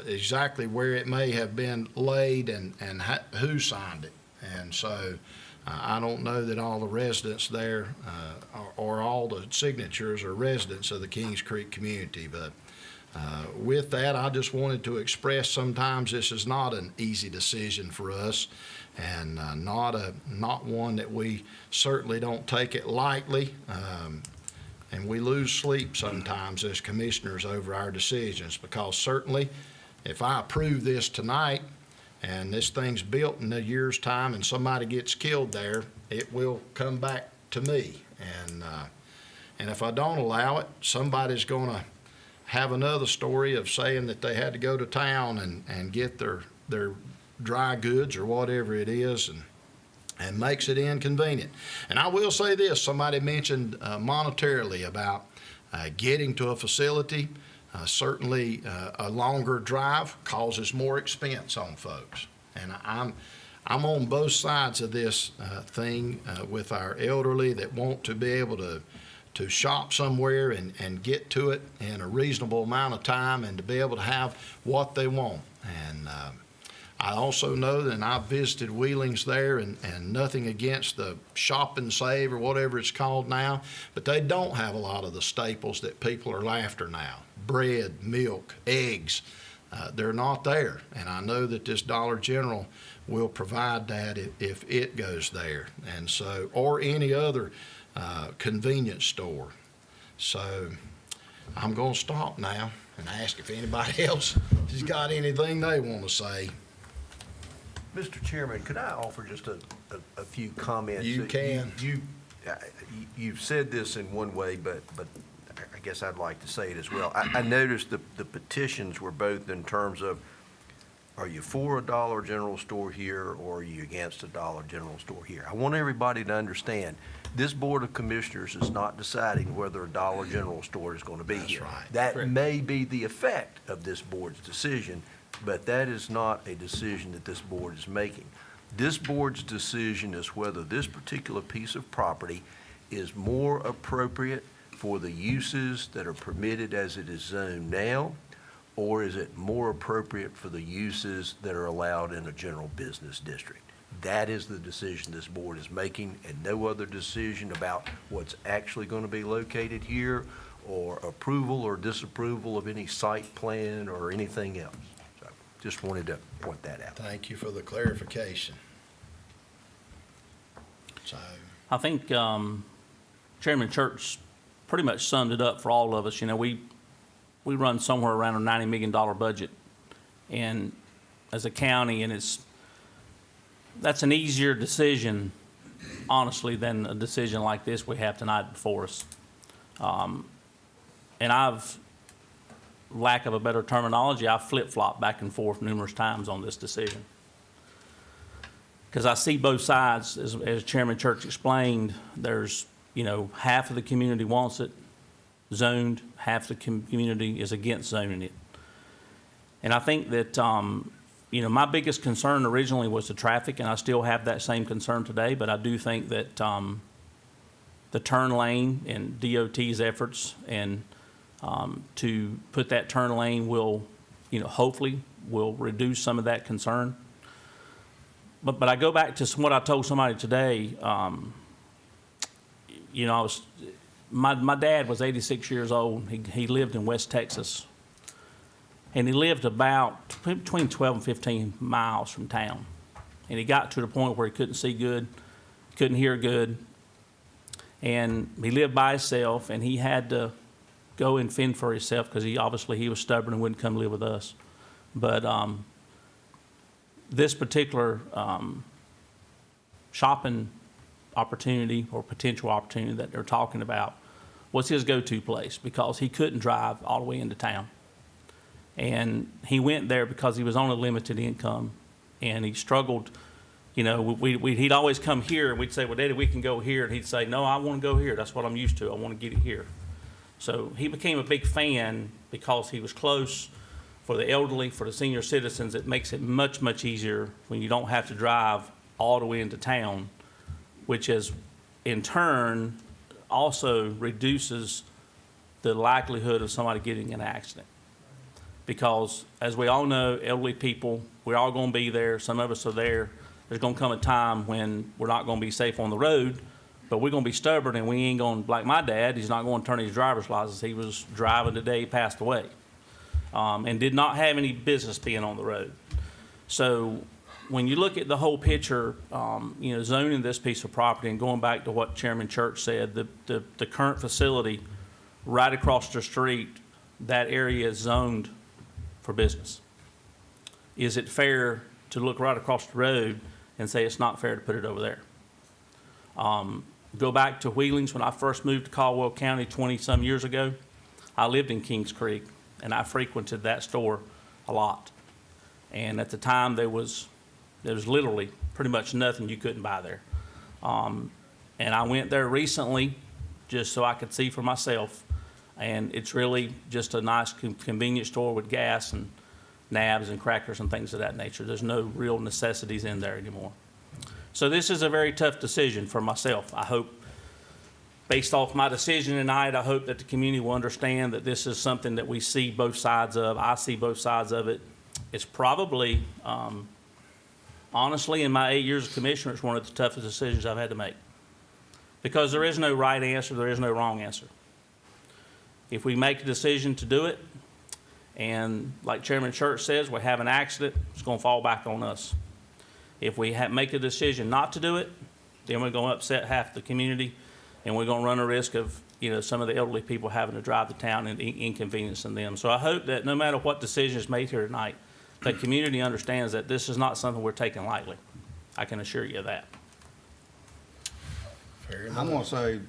exactly where it may have been laid and who signed it. And so I don't know that all the residents there or all the signatures are residents of the Kings Creek community. But with that, I just wanted to express sometimes this is not an easy decision for us, and not one that we certainly don't take it lightly. And we lose sleep sometimes as commissioners over our decisions, because certainly if I approve this tonight and this thing's built in a year's time and somebody gets killed there, it will come back to me. And if I don't allow it, somebody's going to have another story of saying that they had to go to town and get their dry goods or whatever it is, and makes it inconvenient. And I will say this, somebody mentioned monetarily about getting to a facility. Certainly a longer drive causes more expense on folks. And I'm on both sides of this thing with our elderly that want to be able to shop somewhere and get to it in a reasonable amount of time and to be able to have what they want. And I also know that I've visited Wheelings there, and nothing against the Shop and Save or whatever it's called now, but they don't have a lot of the staples that people are after now. Bread, milk, eggs, they're not there. And I know that this Dollar General will provide that if it goes there. And so, or any other convenience store. So I'm going to stop now and ask if anybody else has got anything they want to say. Mr. Chairman, could I offer just a few comments? You can. You've said this in one way, but I guess I'd like to say it as well. I noticed the petitions were both in terms of Are you for a Dollar General store here, or are you against a Dollar General store here? I want everybody to understand, this Board of Commissioners is not deciding whether a Dollar General store is going to be here. right. That may be the effect of this board's decision, but that is not a decision that this board is making. This board's decision is whether this particular piece of property is more appropriate for the uses that are permitted as it is zoned now, or is it more appropriate for the uses that are allowed in a general business district? That is the decision this board is making, and no other decision about what's actually going to be located here, or approval or disapproval of any site plan or anything else. So just wanted to point that out. Thank you for the clarification. So, I think Chairman Church pretty much summed it up for all of us. You know, we run somewhere around a $90 million budget, and as a county, and that's an easier decision, honestly, than a decision like this we have tonight before us. And lack of a better terminology, I've flip-flopped back and forth numerous times on this decision. Because I see both sides, as Chairman Church explained. There's, half of the community wants it zoned, half the community is against zoning it. And I think that, my biggest concern originally was the traffic, and I still have that same concern today, but I do think that the turn lane and DOT's efforts and to put that turn lane will, hopefully will reduce some of that concern. But I go back to what I told somebody today. My dad was 86 years old. He lived in West Texas, and he lived about between 12 and 15 miles from town. And he got to the point where he couldn't see good, couldn't hear good, and he lived by himself, and he had to go and fend for himself because he was stubborn and wouldn't come live with us. But this particular shopping opportunity or potential opportunity that they're talking about was his go-to place because he couldn't drive all the way into town. And he went there because he was on a limited income, and he struggled. He'd always come here, and we'd say, well, Daddy, we can go here. And he'd say, no, I want to go here. That's what I'm used to. I want to get it here. So he became a big fan because he was close. For the elderly, for the senior citizens, it makes it much, much easier when you don't have to drive all the way into town, which is, in turn, also reduces the likelihood of somebody getting in an accident. Because, as we all know, elderly people, we're all going to be there. Some of us are there. There's going to come a time when we're not going to be safe on the road, but we're going to be stubborn, and we ain't going to, like my dad, he's not going to turn his driver's license. He was driving the day he passed away. And did not have any business being on the road. So when you look at the whole picture, zoning this piece of property, and going back to what Chairman Church said, the current facility right across the street, that area is zoned for business. Is it fair to look right across the road and say it's not fair to put it over there? Go back to Wheelings. When I first moved to Caldwell County 20-some years ago, I lived in Kings Creek, and I frequented that store a lot. And at the time, there was literally pretty much nothing you couldn't buy there. And I went there recently just so I could see for myself. And it's really just a nice convenience store with gas and nabs and crackers and things of that nature. There's no real necessities in there anymore. So this is a very tough decision for myself. I hope, based off my decision tonight, I hope that the community will understand that this is something that we see both sides of. I see both sides of it. It's probably, honestly, in my 8 years as commissioner, it's one of the toughest decisions I've had to make. Because there is no right answer, there is no wrong answer. If we make a decision to do it, and like Chairman Church says, we have an accident, it's going to fall back on us. If we make a decision not to do it, then we're going to upset half the community, and we're going to run a risk of, some of the elderly people having to drive to town and inconveniencing them. So I hope that no matter what decision is made here tonight, the community understands that this is not something we're taking lightly. I can assure you of that. I'm going to say,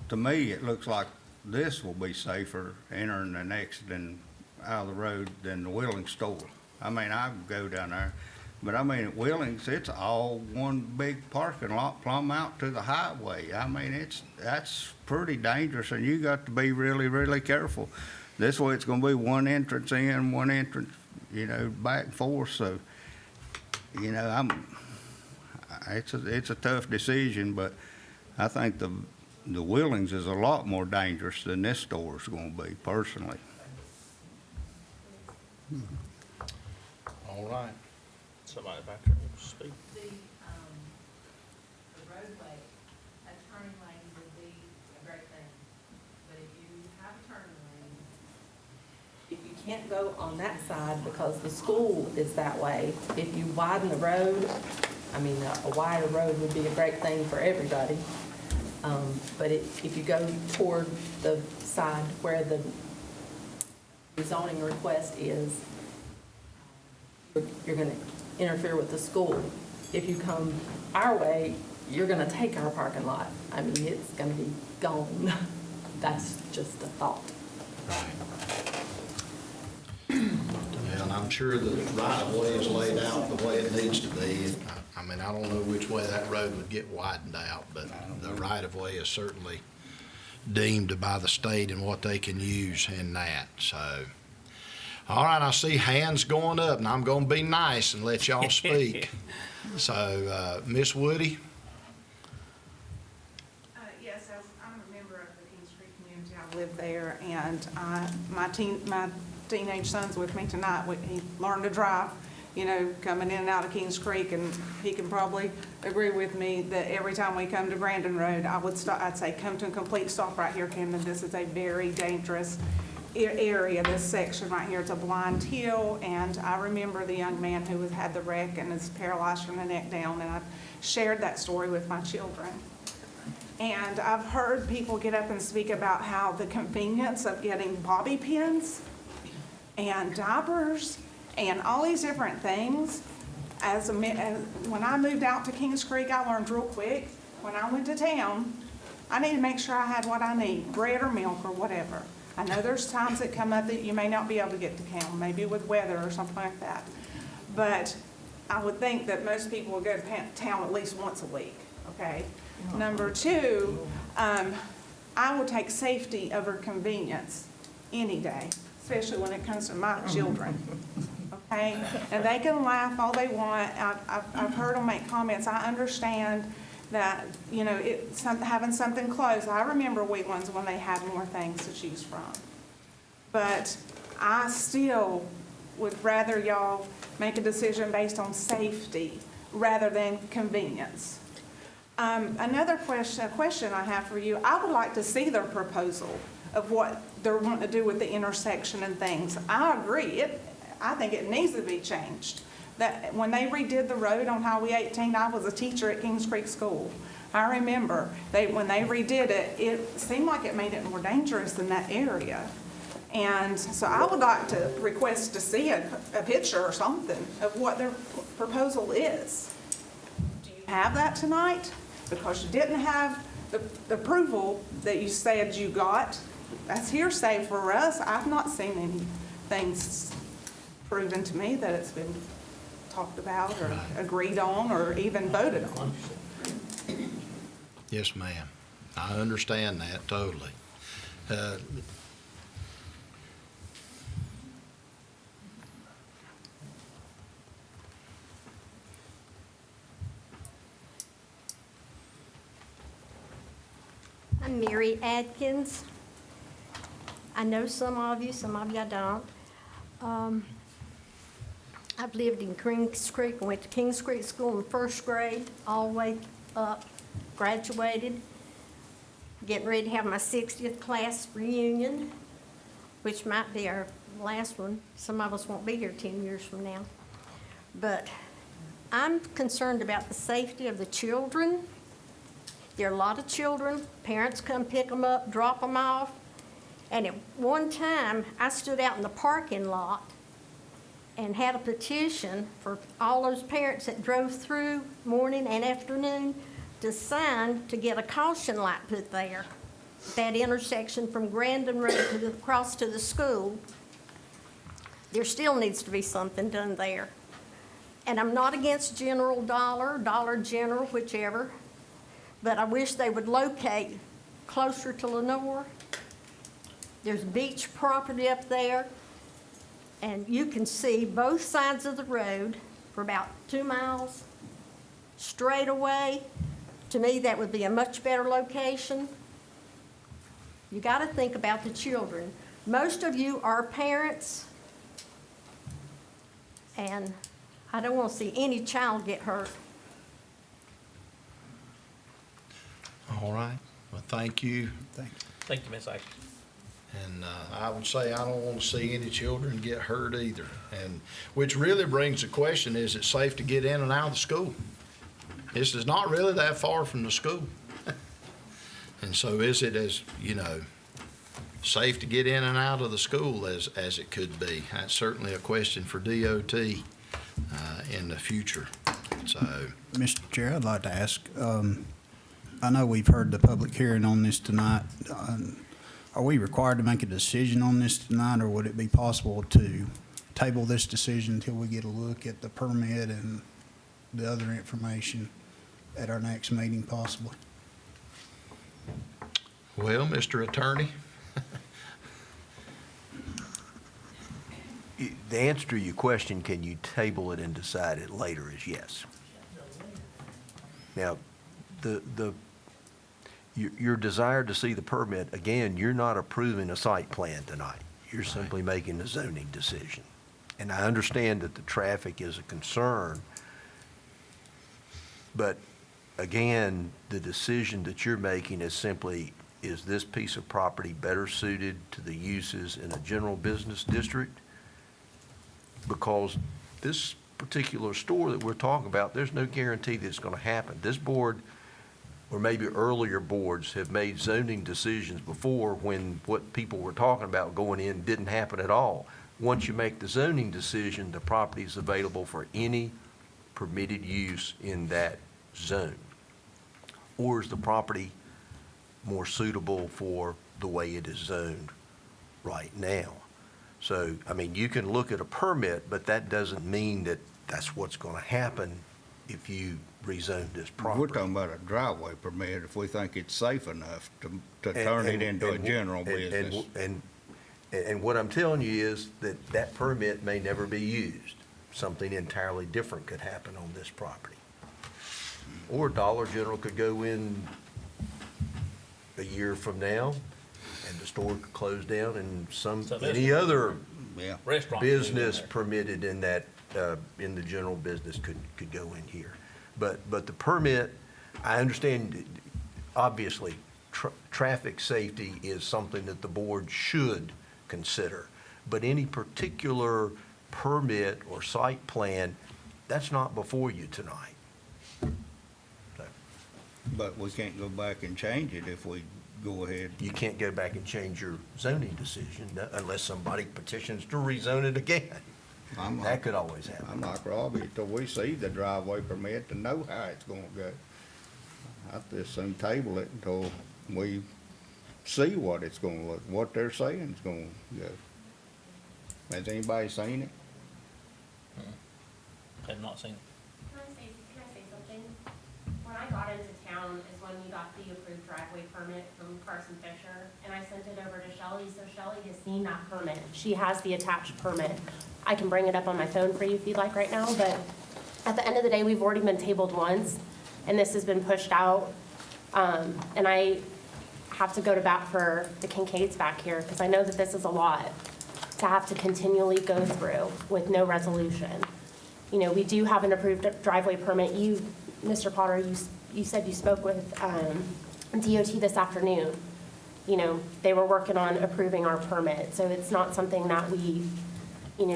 to me, it looks like this will be safer entering an accident out of the road than the Wheeling store. I mean, I go down there. But I mean, at Willings, it's all one big parking lot plumb out to the highway. I mean, that's pretty dangerous, and you got to be really, really careful. This way, it's gonna be one entrance in, one entrance, back and forth, so, it's a tough decision, but I think the Willings is a lot more dangerous than this store is gonna be, personally. All right. Somebody back there wants to speak. The roadway, a turning lane would be a great thing. But if you have a turning lane, if you can't go on that side because the school is that way, if you widen the road, I mean, a wider road would be a great thing for everybody. But if you go toward the side where the rezoning request is, you're gonna interfere with the school. If you come our way, you're gonna take our parking lot. I mean, it's gonna be gone. That's just a thought. And I'm sure the right-of-way is laid out the way it needs to be. I mean, I don't know which way that road would get widened out, but the right-of-way is certainly deemed by the state and what they can use in that, so. All right, I see hands going up, and I'm gonna be nice and let y'all speak. So, Miss Woody? Yes, I'm a member of the Kings Creek community. I live there, and my teenage son's with me tonight. He learned to drive, coming in and out of Kings Creek, and he can probably agree with me that every time we come to Grandin Road, I'd say, come to a complete stop right here, Camden. This is a very dangerous area, this section right here. It's a blind hill, and I remember the young man who had the wreck and is paralyzed from the neck down, and I've shared that story with my children. And I've heard people get up and speak about how the convenience of getting bobby pins and diapers and all these different things. When I moved out to Kings Creek, I learned real quick, when I went to town, I need to make sure I had what I need, bread or milk or whatever. I know there's times that come up that you may not be able to get to town, maybe with weather or something like that. But I would think that most people would go to town at least once a week, okay? Number two, I would take safety over convenience any day, especially when it comes to my children, okay? And they can laugh all they want. I've heard them make comments. I understand that, having something close. I remember Wheatlands when they had more things to choose from. But I still would rather y'all make a decision based on safety rather than convenience. Another question I have for you, I would like to see their proposal of what they're wanting to do with the intersection and things. I agree, I think it needs to be changed. That when they redid the road on Highway 18, I was a teacher at Kings Creek School. I remember when they redid it, it seemed like it made it more dangerous in that area. And so I would like to request to see a picture or something of what their proposal is. Do you have that tonight? Because you didn't have the approval that you said you got. That's hearsay for us. I've not seen anything proven to me that it's been talked about or agreed on or even voted on. Yes, ma'am. I understand that totally. I'm Mary Adkins. I know some of you I don't. I've lived in Kings Creek, went to Kings Creek School in first grade, all the way up, graduated, getting ready to have my 60th class reunion, which might be our last one. Some of us won't be here 10 years from now. But I'm concerned about the safety of the children. There are a lot of children. Parents come pick them up, drop them off. And at one time, I stood out in the parking lot and had a petition for all those parents that drove through morning and afternoon to sign to get a caution light put there. That intersection from Grandin Road across to the school. there still needs to be something done there. And I'm not against General Dollar, Dollar General, whichever, but I wish they would locate closer to Lenore. There's beach property up there, and you can see both sides of the road for about 2 miles straight away. To me, that would be a much better location. You got to think about the children. Most of you are parents, and I don't want to see any child get hurt. All right. Well, thank you. Thank you, Ms. Atkins. And I would say I don't want to see any children get hurt either. And which really brings the question, is it safe to get in and out of the school? This is not really that far from the school. And so is it as, safe to get in and out of the school as it could be? That's certainly a question for DOT in the future. So, Mr. Chair, I'd like to ask, I know we've heard the public hearing on this tonight. Are we required to make a decision on this tonight, or would it be possible to table this decision until we get a look at the permit and the other information at our next meeting possibly? well, Mr. Attorney, The answer to your question, can you table it and decide it later, is yes. Now, your desire to see the permit, again, you're not approving a site plan tonight. You're simply making a zoning decision. And I understand that the traffic is a concern, but again, the decision that you're making is simply, is this piece of property better suited to the uses in a general business district? Because this particular store that we're talking about, there's no guarantee that it's going to happen. This board, or maybe earlier boards, have made zoning decisions before when what people were talking about going in didn't happen at all. Once you make the zoning decision, the property is available for any permitted use in that zone. Or is the property more suitable for the way it is zoned right now? So, I mean, you can look at a permit, but that doesn't mean that that's what's going to happen if you rezone this property. We're talking about a driveway permit if we think it's safe enough to turn it into a general business. And what I'm telling you is that that permit may never be used. Something entirely different could happen on this property. Or Dollar General could go in a year from now, and the store could close down, and any other Restaurant business permitted in that, in the general business could go in here. But the permit, I understand, obviously, traffic safety is something that the board should consider. But any particular permit or site plan, that's not before you tonight. But we can't go back and change it if we go ahead. You can't go back and change your zoning decision unless somebody petitions to rezone it again. That could always happen. I'm like Robbie, till we see the driveway permit to know how it's gonna go. I'd just soon table it until we see what it's gonna look, what they're saying it's gonna go. Has anybody seen it? Have not seen it. Can I say something? When I got into town is when we got the approved driveway permit from Carson Fisher, and I sent it over to Shelley, so Shelley has seen that permit. She has the attached permit. I can bring it up on my phone for you if you'd like right now, but at the end of the day, we've already been tabled once, and this has been pushed out. And I have to go to bat for the Kincaids back here, because I know that this is a lot to have to continually go through with no resolution. You know, we do have an approved driveway permit. You, Mr. Potter, you said you spoke with DOT this afternoon. You know, they were working on approving our permit, so it's not something that we,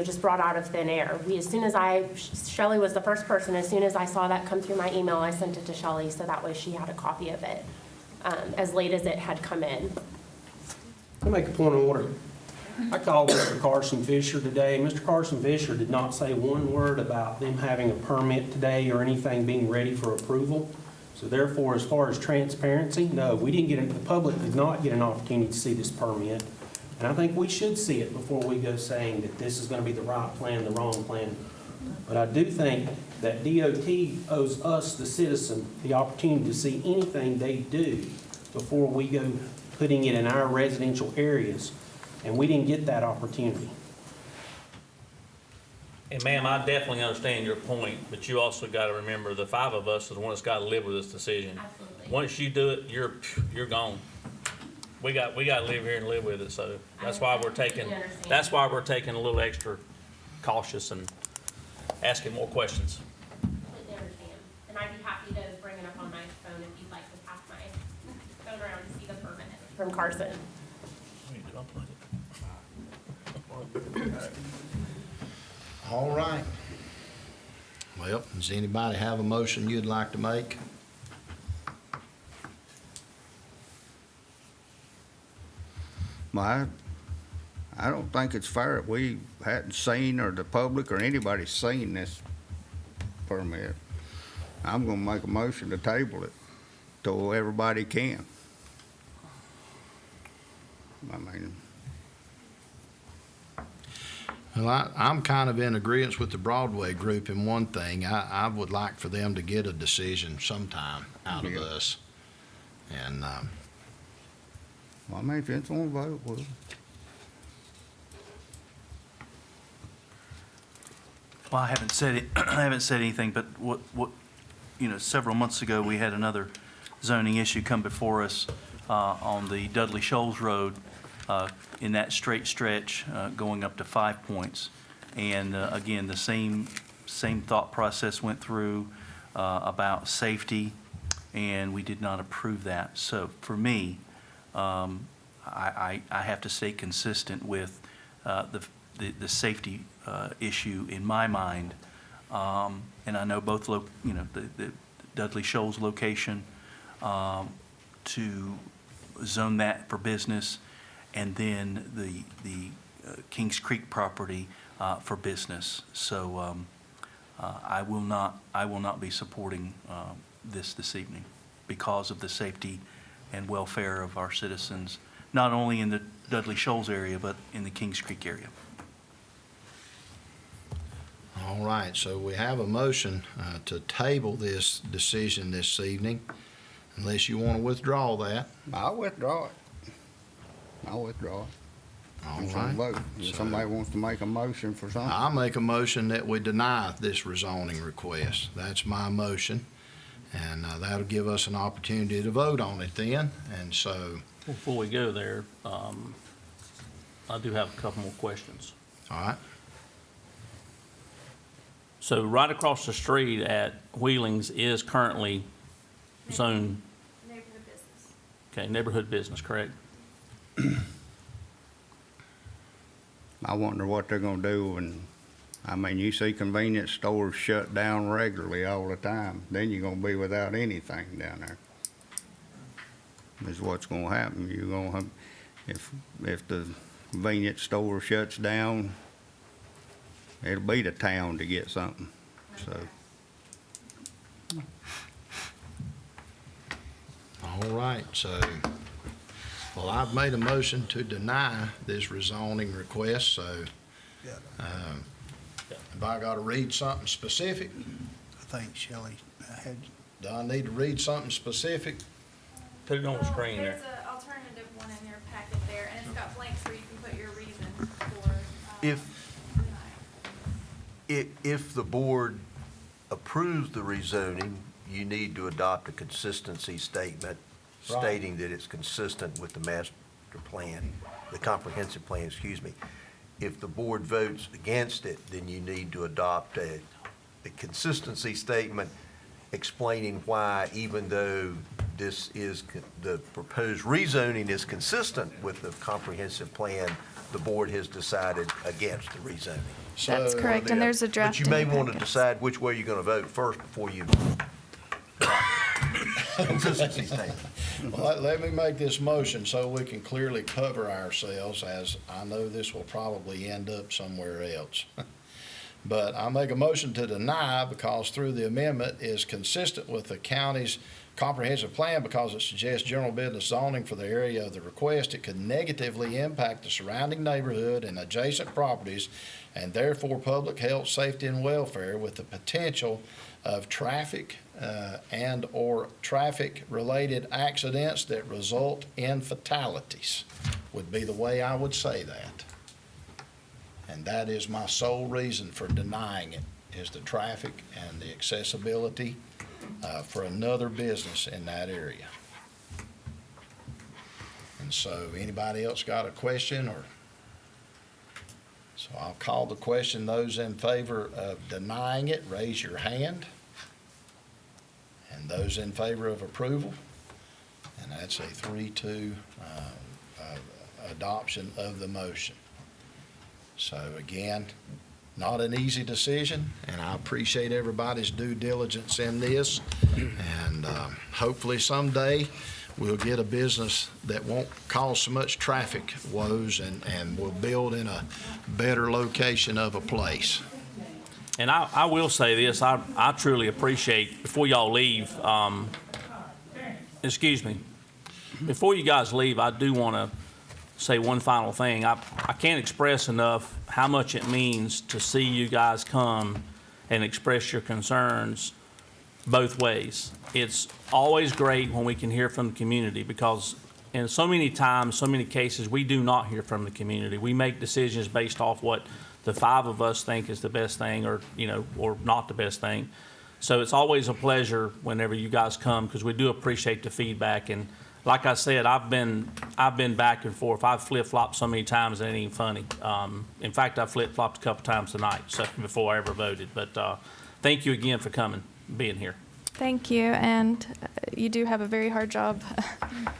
just brought out of thin air. Shelley was the first person, as soon as I saw that come through my email, I sent it to Shelley, so that way she had a copy of it, as late as it had come in. I'll make a point of order. I called Mr. Carson Fisher today. Mr. Carson Fisher did not say one word about them having a permit today or anything being ready for approval. So therefore, as far as transparency, no, we didn't get it. The public did not get an opportunity to see this permit. And I think we should see it before we go saying that this is gonna be the right plan, the wrong plan. But I do think that DOT owes us, the citizen, the opportunity to see anything they do before we go putting it in our residential areas, and we didn't get that opportunity. And ma'am, I definitely understand your point, but you also got to remember the five of us is the one that's got to live with this decision. Absolutely. Once you do it, you're gone. We got to live here and live with it, so that's why we're taking, a little extra cautious and asking more questions. Completely understand. And I'd be happy to bring it up on my phone if you'd like to pass my phone around to see the permit from Carson. All right. Well, does anybody have a motion you'd like to make? Well, I don't think it's fair that we hadn't seen, or the public or anybody's seen this permit. I'm gonna make a motion to table it till everybody can. I mean, Well, I'm kind of in agreement with the Broadway group in one thing. I would like for them to get a decision sometime out of Yeah. us. And, well, I mean, if it's on vote, well, Well, I haven't said it, I haven't said anything, but several months ago, we had another zoning issue come before us on the Dudley Shoals Road in that straight stretch going up to 5 Points. And again, the same thought process went through about safety, and we did not approve that. So for me, I have to stay consistent with the safety issue in my mind. And I know both, the Dudley Shoals location to zone that for business, and then the Kings Creek property for business. So I will not be supporting this evening because of the safety and welfare of our citizens, not only in the Dudley Shoals area, but in the Kings Creek area. all right, so we have a motion to table this decision this evening, unless you want to withdraw that. I'll withdraw it. I'll withdraw it. All It's on right. vote. If So- somebody wants to make a motion for something, I'll make a motion that we deny this rezoning request. That's my motion. And that'll give us an opportunity to vote on it then. And so, Before we go there, I do have a couple more questions. all right, So right across the street at Wheelings is currently zone, Neighborhood business. okay, neighborhood business, correct? I wonder what they're gonna do when, I mean, you see convenience stores shut down regularly all the time, then you're gonna be without anything down there. Is what's gonna happen. You're gonna have, if the convenience store shuts down, it'll be the town to get something, so. all right, so, well, I've made a motion to deny this rezoning request, so, have I got to read something specific? I think Shelley had, Do I need to read something specific? Put it on the screen there. There's an alternative one in your packet there, and it's got blanks where you can put your reason for. If the board approves the rezoning, you need to adopt a consistency statement Right. stating that it's consistent with the master plan, the comprehensive plan, excuse me. If the board votes against it, then you need to adopt a consistency statement explaining why, even though this is, the proposed rezoning is consistent with the comprehensive plan, the board has decided against the rezoning. That's So- correct, and there's a draft. But you in may your want to packet. decide which way you're going to vote first before you. Consistency statement. Well, let me make this motion so we can clearly cover ourselves, as I know this will probably end up somewhere else. But I make a motion to deny because through the amendment is consistent with the county's comprehensive plan because it suggests general business zoning for the area of the request. It could negatively impact the surrounding neighborhood and adjacent properties and therefore public health, safety, and welfare with the potential of traffic and/or traffic-related accidents that result in fatalities, would be the way I would say that. And that is my sole reason for denying it, is the traffic and the accessibility for another business in that area. And so anybody else got a question or? So I'll call the question. Those in favor of denying it, raise your hand. And those in favor of approval, and that's a 3-2 adoption of the motion. So again, not an easy decision, and I appreciate everybody's due diligence in this. And hopefully someday we'll get a business that won't cause so much traffic woes and will build in a better location of a place. And I will say this, I truly appreciate, before y'all leave, excuse me, before you guys leave, I do want to say one final thing. I can't express enough how much it means to see you guys come and express your concerns both ways. It's always great when we can hear from the community because in so many times, so many cases, we do not hear from the community. We make decisions based off what the 5 of us think is the best thing or, or not the best thing. So it's always a pleasure whenever you guys come because we do appreciate the feedback. And like I said, I've been back and forth. I've flip-flopped so many times it ain't even funny. In fact, I flip-flopped a couple times tonight, so before I ever voted. But thank you again for coming, being here. Thank you, and you do have a very hard job.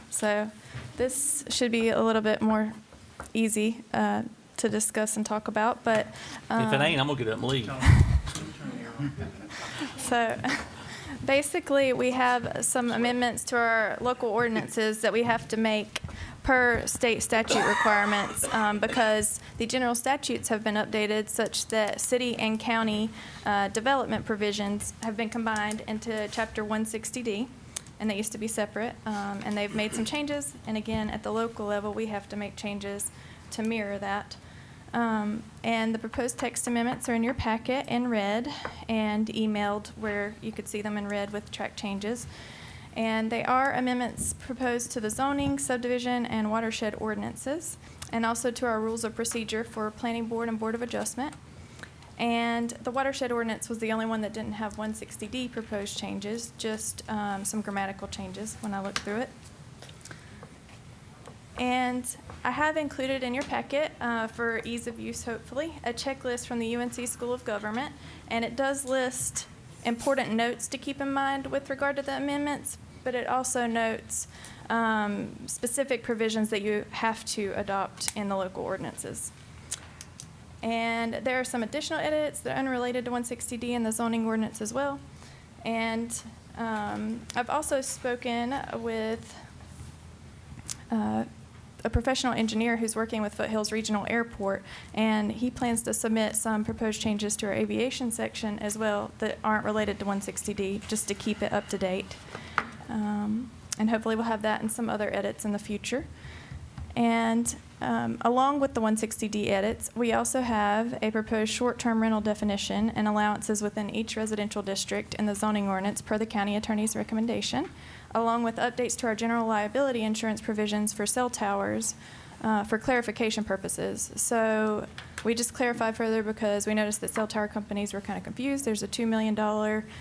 So this should be a little bit more easy to discuss and talk about, but if it ain't, I'm gonna get up and leave. So basically, we have some amendments to our local ordinances that we have to make per state statute requirements because the general statutes have been updated such that city and county development provisions have been combined into Chapter 160D, and they used to be separate, and they've made some changes, and again, at the local level, we have to make changes to mirror that. And the proposed text amendments are in your packet in red and emailed where you could see them in red with track changes. And they are amendments proposed to the zoning, subdivision, and watershed ordinances, and also to our rules of procedure for Planning Board and Board of Adjustment. And the watershed ordinance was the only one that didn't have 160D proposed changes, just some grammatical changes when I looked through it. And I have included in your packet, for ease of use hopefully, a checklist from the UNC School of Government, and it does list important notes to keep in mind with regard to the amendments, but it also notes specific provisions that you have to adopt in the local ordinances. And there are some additional edits that are unrelated to 160D in the zoning ordinance as well. And I've also spoken with a professional engineer who's working with Foothills Regional Airport, and he plans to submit some proposed changes to our aviation section as well that aren't related to 160D, just to keep it up to date. And hopefully we'll have that and some other edits in the future. And along with the 160D edits, we also have a proposed short-term rental definition and allowances within each residential district in the zoning ordinance per the county attorney's recommendation, along with updates to our general liability insurance provisions for cell towers for clarification purposes. So we just clarified further because we noticed that cell tower companies were kind of confused. There's a $2 million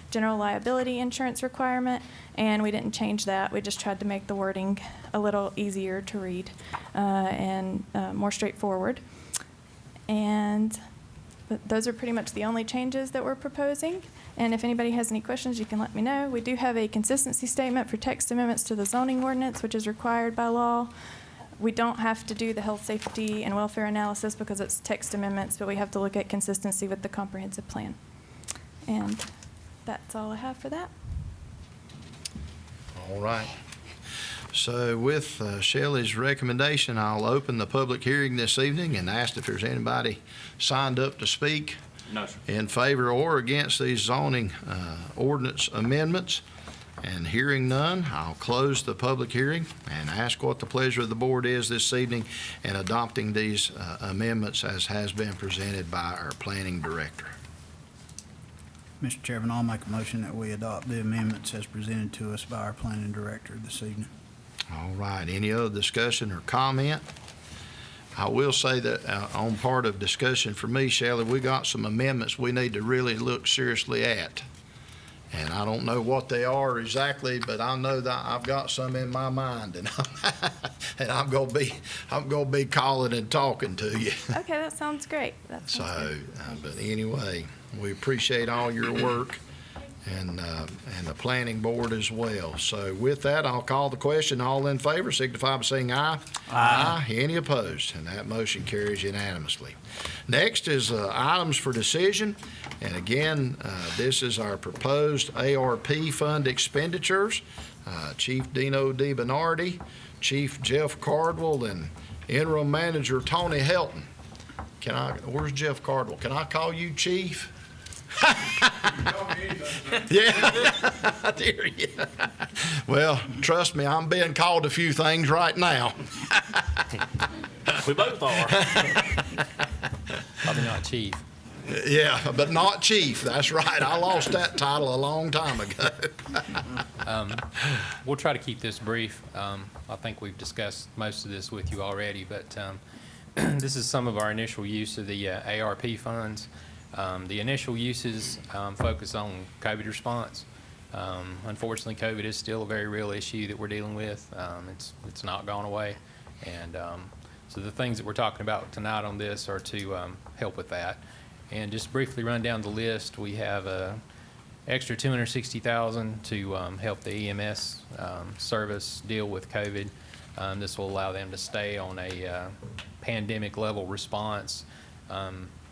general liability insurance requirement, and we didn't change that. We just tried to make the wording a little easier to read and more straightforward. And those are pretty much the only changes that we're proposing. And if anybody has any questions, you can let me know. We do have a consistency statement for text amendments to the zoning ordinance, which is required by law. We don't have to do the health, safety, and welfare analysis because it's text amendments, but we have to look at consistency with the comprehensive plan. And that's all I have for that. All right. So with Shelley's recommendation, I'll open the public hearing this evening and ask if there's anybody signed up to speak No, sir. in favor or against these zoning ordinance amendments? And hearing none, I'll close the public hearing and ask what the pleasure of the board is this evening in adopting these amendments as has been presented by our planning director. Mr. Chairman, I'll make a motion that we adopt the amendments as presented to us by our planning director this evening. All right, any other discussion or comment? I will say that on part of discussion for me, Shelley, we got some amendments we need to really look seriously at. And I don't know what they are exactly, but I know that I've got some in my mind, and I'm gonna be calling and talking to you. Okay, that sounds great. That sounds good. But anyway, we appreciate all your work and the planning board as well. So with that, I'll call the question. All in favor, signify by saying aye. Aye. Any opposed? And that motion carries unanimously. Next is items for decision. And again, this is our proposed ARP fund expenditures. Chief Dino DiBernardi, Chief Jeff Cardwell, and Interim Manager Tony Helton. Where's Jeff Cardwell? Can I call you Chief? Yeah, I hear you. Well, trust me, I'm being called a few things right now. We both are. Probably not chief. Yeah, but not chief. That's right. I lost that title a long time ago. We'll try to keep this brief. I think we've discussed most of this with you already, but this is some of our initial use of the ARP funds. The initial uses focus on COVID response. Unfortunately, COVID is still a very real issue that we're dealing with. It's not gone away. And so the things that we're talking about tonight on this are to help with that. And just briefly run down the list, we have extra $260,000 to help the EMS service deal with COVID. This will allow them to stay on a pandemic level response.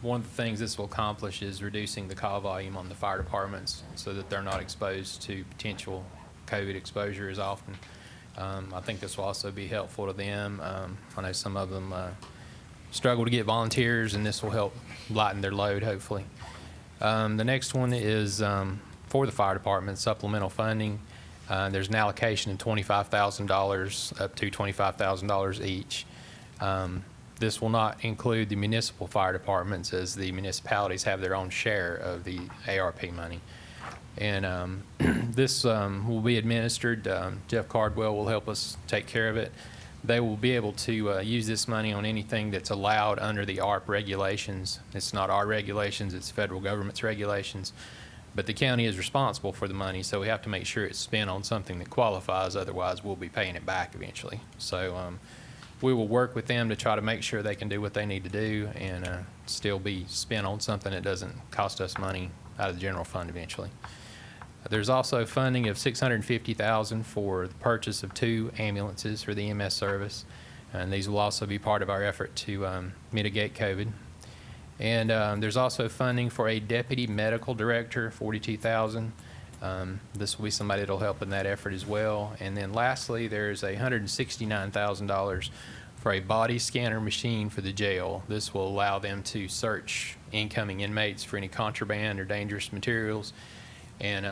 One of the things this will accomplish is reducing the call volume on the fire departments so that they're not exposed to potential COVID exposure as often. I think this will also be helpful to them. I know some of them struggle to get volunteers, and this will help lighten their load, hopefully. The next one is for the fire department, supplemental funding. There's an allocation of $25,000 up to $25,000 each. This will not include the municipal fire departments, as the municipalities have their own share of the ARP money. And this will be administered. Jeff Cardwell will help us take care of it. They will be able to use this money on anything that's allowed under the ARP regulations. It's not our regulations, it's federal government's regulations. But the county is responsible for the money, so we have to make sure it's spent on something that qualifies, otherwise we'll be paying it back eventually. So we will work with them to try to make sure they can do what they need to do and still be spent on something that doesn't cost us money out of the general fund eventually. There's also funding of $650,000 for the purchase of 2 ambulances for the EMS service, and these will also be part of our effort to mitigate COVID. And there's also funding for a deputy medical director, $42,000. This will be somebody that'll help in that effort as well. And then lastly, there's $169,000 for a body scanner machine for the jail. This will allow them to search incoming inmates for any contraband or dangerous materials. And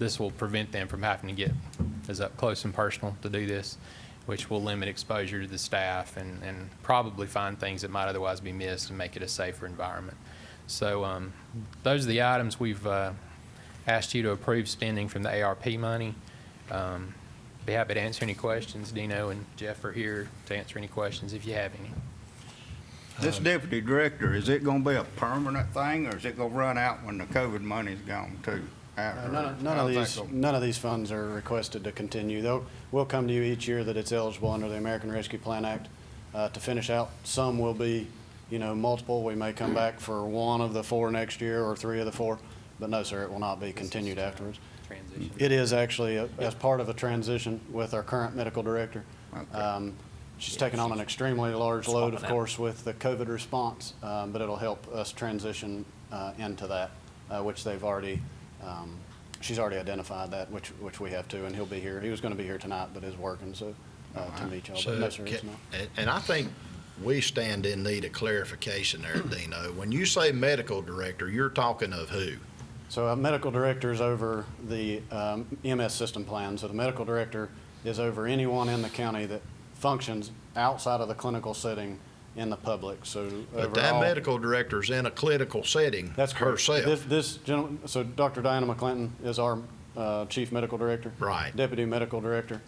this will prevent them from having to get as up close and personal to do this, which will limit exposure to the staff and probably find things that might otherwise be missed and make it a safer environment. So those are the items we've asked you to approve spending from the ARP money. Be happy to answer any questions. Dino and Jeff are here to answer any questions if you have any. This deputy director, is it gonna be a permanent thing, or is it gonna run out when the COVID money's gone too? None of these funds are requested to continue. We'll come to you each year that it's eligible under the American Rescue Plan Act to finish out. Some will be, multiple. We may come back for 1 of the 4 next year or 3 of the 4, but no, sir, it will not be continued afterwards. Transition. It is actually as part of a transition with our current medical director. Okay. She's taken on an extremely large load, of course, with the COVID response, but it'll help us transition into that, which they've already. She's already identified that, which we have too, and he'll be here. He was going to be here tonight, but is working, so to meet y'all. So but no, sir, it's not. And I think we stand in need of clarification there, Dino. When you say medical director, you're talking of who? So a medical director is over the EMS system plan. So the medical director is over anyone in the county that functions outside of the clinical setting in the public. So But that overall- medical director's in a clinical setting That's correct. herself. This gentleman, so Dr. Diana McClinton is our chief medical director. Right. Deputy medical director,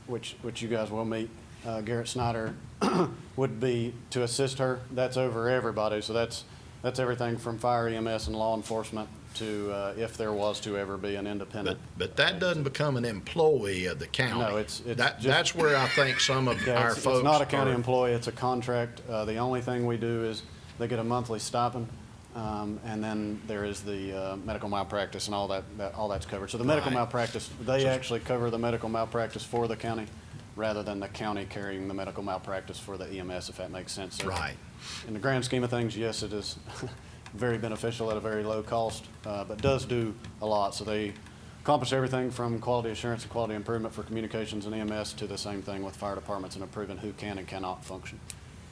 which you guys will meet. Garrett Snyder would be to assist her. That's over everybody. So that's everything from fire, EMS, and law enforcement to if there was to ever be an independent. But that doesn't become an employee of the county. No, it's That's where I think some of Yeah, our it's folks not a county are- employee, it's a contract. The only thing we do is they get a monthly stipend, and then there is the medical malpractice and all that's covered. So the medical Right. malpractice, they actually cover the medical malpractice for the county rather than the county carrying the medical malpractice for the EMS, if that makes sense. So Right. in the grand scheme of things, yes, it is very beneficial at a very low cost, but does do a lot. So they accomplish everything from quality assurance and quality improvement for communications and EMS to the same thing with fire departments and approving who can and cannot function.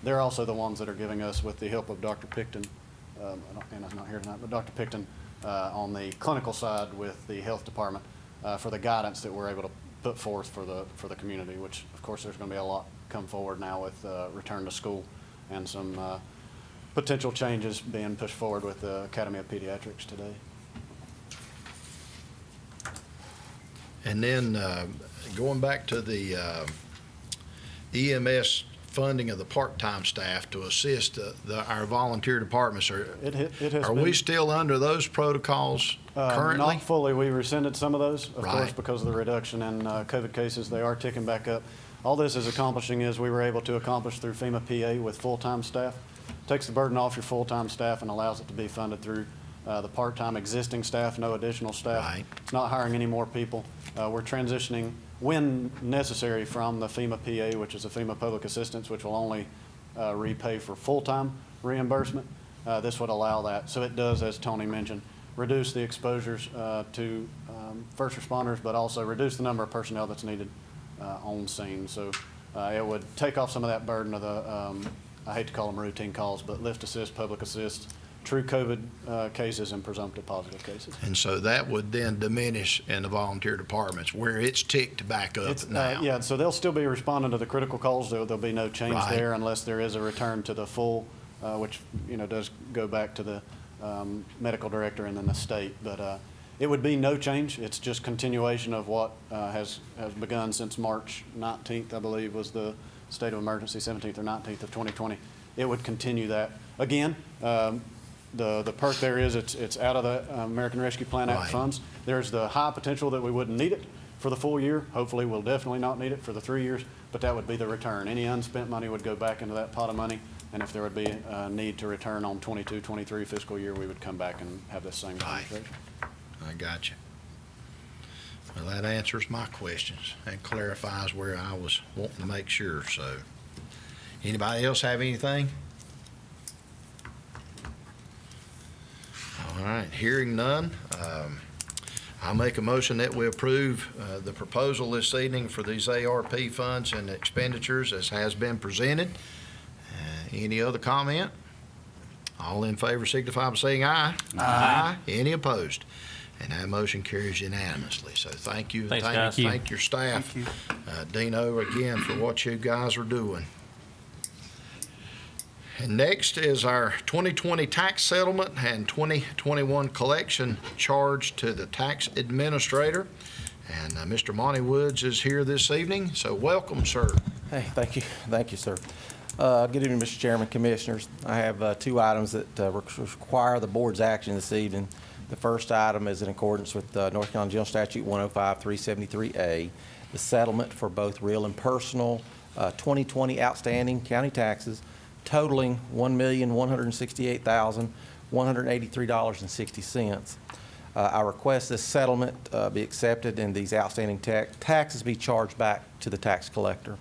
They're also the ones that are giving us, with the help of Dr. Picton, and I'm not here tonight, but Dr. Picton on the clinical side with the health department for the guidance that we're able to put forth for the community, which of course there's going to be a lot come forward now with return to school and some potential changes being pushed forward with the Academy of Pediatrics today. And then going back to the EMS funding of the part-time staff to assist our volunteer departments, It has are been- we still under those protocols currently? Not fully. We rescinded some of those, of course, Right. because of the reduction in COVID cases. They are ticking back up. All this is accomplishing is we were able to accomplish through FEMA PA with full-time staff. Takes the burden off your full-time staff and allows it to be funded through the part-time existing staff, no additional staff. Right. It's not hiring any more people. We're transitioning, when necessary, from the FEMA PA, which is a FEMA Public Assistance, which will only repay for full-time reimbursement. This would allow that. So it does, as Tony mentioned, reduce the exposures to first responders, but also reduce the number of personnel that's needed on scene. So it would take off some of that burden of the, I hate to call them routine calls, but lift assist, public assist, true COVID cases and presumptive positive cases. And so that would then diminish in the volunteer departments where it's ticked back up It's, now. yeah, so they'll still be responding to the critical calls. There'll be no change Right. there unless there is a return to the full, which, does go back to the medical director and then the state. But it would be no change. It's just continuation of what has begun since March 19th, I believe, was the state of emergency, 17th or 19th of 2020. It would continue that. Again, the perk there is it's out of the American Rescue Plan Act Right. funds. There's the high potential that we wouldn't need it for the full year. Hopefully, we'll definitely not need it for the 3 years, but that would be the return. Any unspent money would go back into that pot of money, and if there would be a need to return on 22, 23 fiscal year, we would come back and have this same conversation. I got you. Well, that answers my questions and clarifies where I was wanting to make sure, so. Anybody else have anything? All right, hearing none, I'll make a motion that we approve the proposal this evening for these ARP funds and expenditures as has been presented. Any other comment? All in favor signify by saying aye. Aye. Any opposed? And that motion carries unanimously. So thank you. Thanks, guys. Thank your staff. Dino, again, for what you guys are doing. And next is our 2020 tax settlement and 2021 collection charge to the tax administrator. And Mr. Monty Woods is here this evening, so welcome, sir. Hey, thank you. Thank you, sir. Good evening, Mr. Chairman, Commissioners. I have two items that require the board's action this evening. The first item is in accordance with North Carolina General Statute 105-373A, the settlement for both real and personal 2020 outstanding county taxes totaling $1,168,183.60. I request this settlement be accepted and these outstanding taxes be charged back to the tax collector.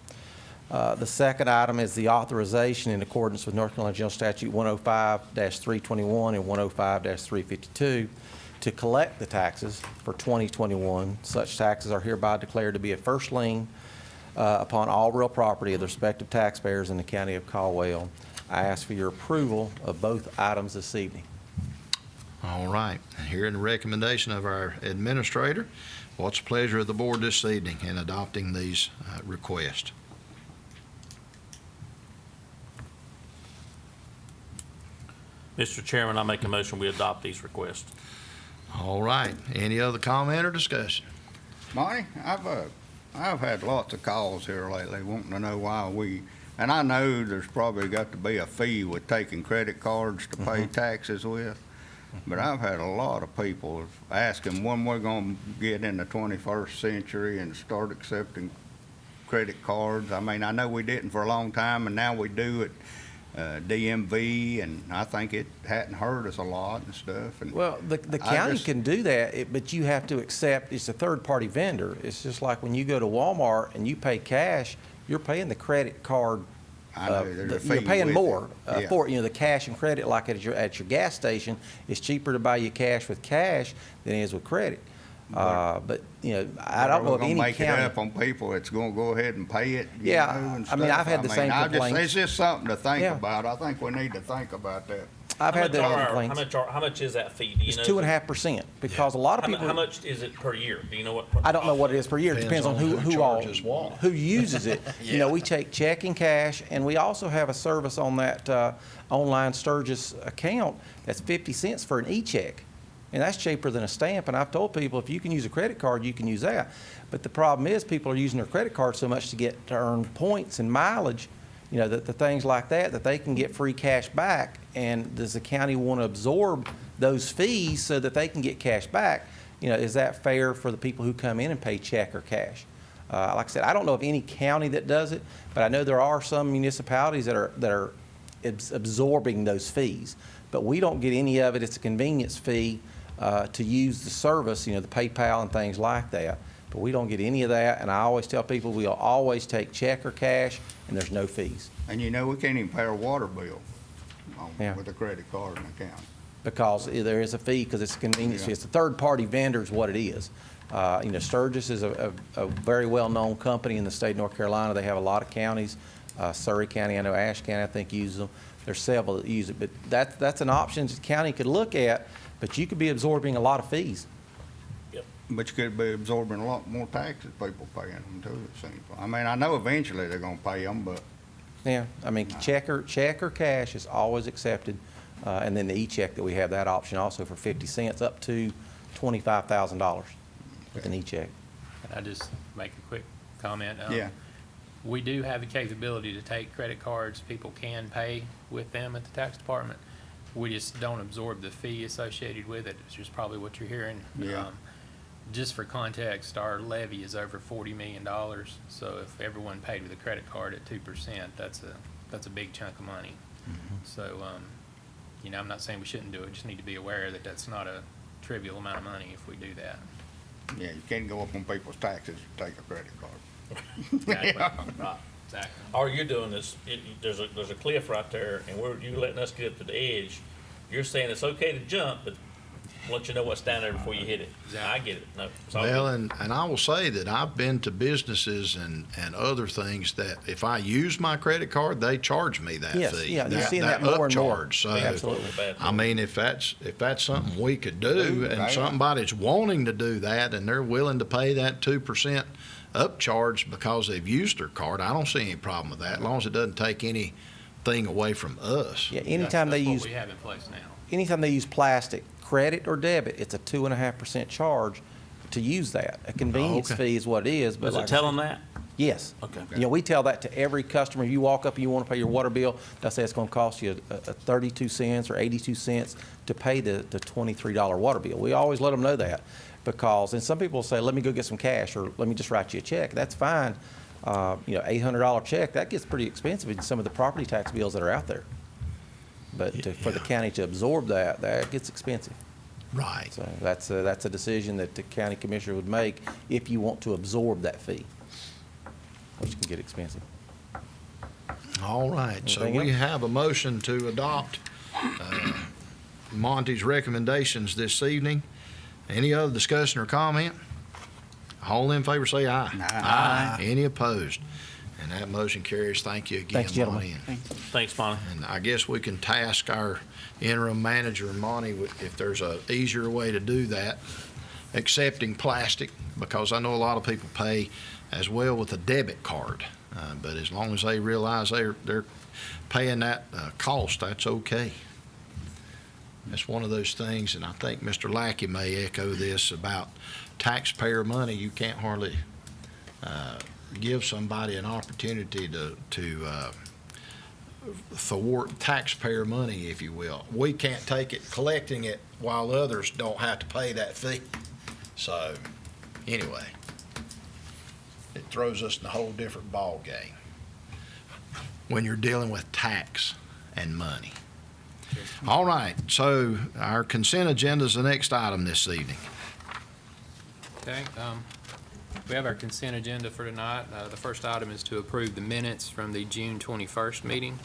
The second item is the authorization in accordance with North Carolina General Statute 105-321 and 105-352 to collect the taxes for 2021. Such taxes are hereby declared to be a first lien upon all real property of the respective taxpayers in the county of Caldwell. I ask for your approval of both items this evening. All right. Hearing the recommendation of our administrator, what's the pleasure of the board this evening in adopting these requests? Mr. Chairman, I make a motion we adopt these requests. All right. Any other comment or discussion? Monty, I've had lots of calls here lately wanting to know why and I know there's probably got to be a fee with taking credit cards to pay taxes with, but I've had a lot of people asking when we're going to get in the 21st century and start accepting credit cards. I mean, I know we didn't for a long time, and now we do it. DMV, and I think it hadn't hurt us a lot and stuff. And Well, the county can do that, but you have to accept, it's a third-party vendor. It's just like when you go to Walmart and you pay cash, you're paying the credit card. I know, there's a fee You're paying with more it. Yeah. for, the cash and credit, like at your gas station. It's cheaper to buy you cash with cash than it is with credit. But I don't know if any make county. it up on people that's going to go ahead and pay it. Yeah, and I mean, stuff. I've had the same complaints. It's just something to think Yeah. about. I think we need to think about that. I've had those complaints. How much is that fee? Do you It's know? 2.5%, because a lot of people. How much is it per year? Do you know what? I don't know what it is per year. It depends on who charges what. who uses it. We take check and cash, and we also have a service on that online Sturgis account that's 50 cents for an e-check. And that's cheaper than a stamp. And I've told people, if you can use a credit card, you can use that. But the problem is, people are using their credit card so much to earn points and mileage, the things like that they can get free cash back. And does the county want to absorb those fees so that they can get cash back? Is that fair for the people who come in and pay check or cash? Like I said, I don't know of any county that does it, but I know there are some municipalities that are absorbing those fees. But we don't get any of it. It's a convenience fee to use the service, the PayPal and things like that. But we don't get any of that, and I always tell people we'll always take check or cash, and there's no fees. And we can't even pay our water bill Yeah. with a credit card and account. Because there is a fee, because it's a convenience fee. It's a third-party vendor is what it is. Sturgis is a very well-known company in the state of North Carolina. They have a lot of counties. Surrey County, I know Ashe County, I think, uses them. There's several that use it, but that's an option the county could look at, but you could be absorbing a lot of fees. But you could be absorbing a lot more taxes people paying them too, it seems. I mean, I know eventually they're gonna pay them, but. Yeah, I mean, check or cash is always accepted. And then the e-check that we have, that option also for 50 cents up to $25,000 with an e-check. Can I just make a quick comment? Yeah. We do have the capability to take credit cards. People can pay with them at the tax department. We just don't absorb the fee associated with it, which is probably what you're hearing. Yeah. Just for context, our levy is over $40 million. So if everyone paid with a credit card at 2%, that's a big chunk of money. So, I'm not saying we shouldn't do it. Just need to be aware that that's not a trivial amount of money if we do that. Yeah, you can't go up on people's taxes to take a credit card. Exactly. Right. Exactly. All you're doing is, there's a cliff right there, and you're letting us get up to the edge. You're saying it's okay to jump, but let you know what's down there before you hit it. I get it. No, it's all Well, good. and I will say that I've been to businesses and other things that if I use my credit card, they charge me that Yes, fee. yeah, you're seeing that more and more. upcharge. So, Absolutely. I mean, if that's something we could do, and right. somebody's wanting to do that, and they're willing to pay that 2% upcharge because they've used their card, I don't see any problem with that, as long as it doesn't take anything away from us. Yeah, anytime they That's use, what we have in place now. anytime they use plastic, credit or debit, it's a 2.5% charge to use that. A convenience Okay. fee is what it is. But Does it like I tell said- them that? Yes. Okay. We tell that to every customer. You walk up and you want to pay your water bill, they'll say it's going to cost you a 32 cents or 82 cents to pay the $23 water bill. We always let them know that because, and some people say, let me go get some cash or let me just write you a check. That's fine. $800 check, that gets pretty expensive in some of the property tax bills that are out there. But for the county to absorb that gets expensive. Right. So that's a decision that the county commissioner would make if you want to absorb that fee, which can get expensive. All right, so Anything we else? have a motion to adopt Monty's recommendations this evening. Any other discussion or comment? All in favor say aye. Aye. Any opposed? And that motion carries. Thank you again, Thanks, gentlemen. Monty. Thanks, Monty. And I guess we can task our interim manager, Monty, if there's a easier way to do that, accepting plastic, because I know a lot of people pay as well with a debit card. But as long as they realize they're paying that cost, that's okay. That's one of those things, and I think Mr. Lackey may echo this about taxpayer money. You can't hardly give somebody an opportunity to thwart taxpayer money, if you will. We can't take it, collecting it, while others don't have to pay that fee. So, anyway, it throws us in a whole different ball game when you're dealing with tax and money. All right, so our consent agenda is the next item this evening. Okay, we have our consent agenda for tonight. The first item is to approve the minutes from the June 21st meeting.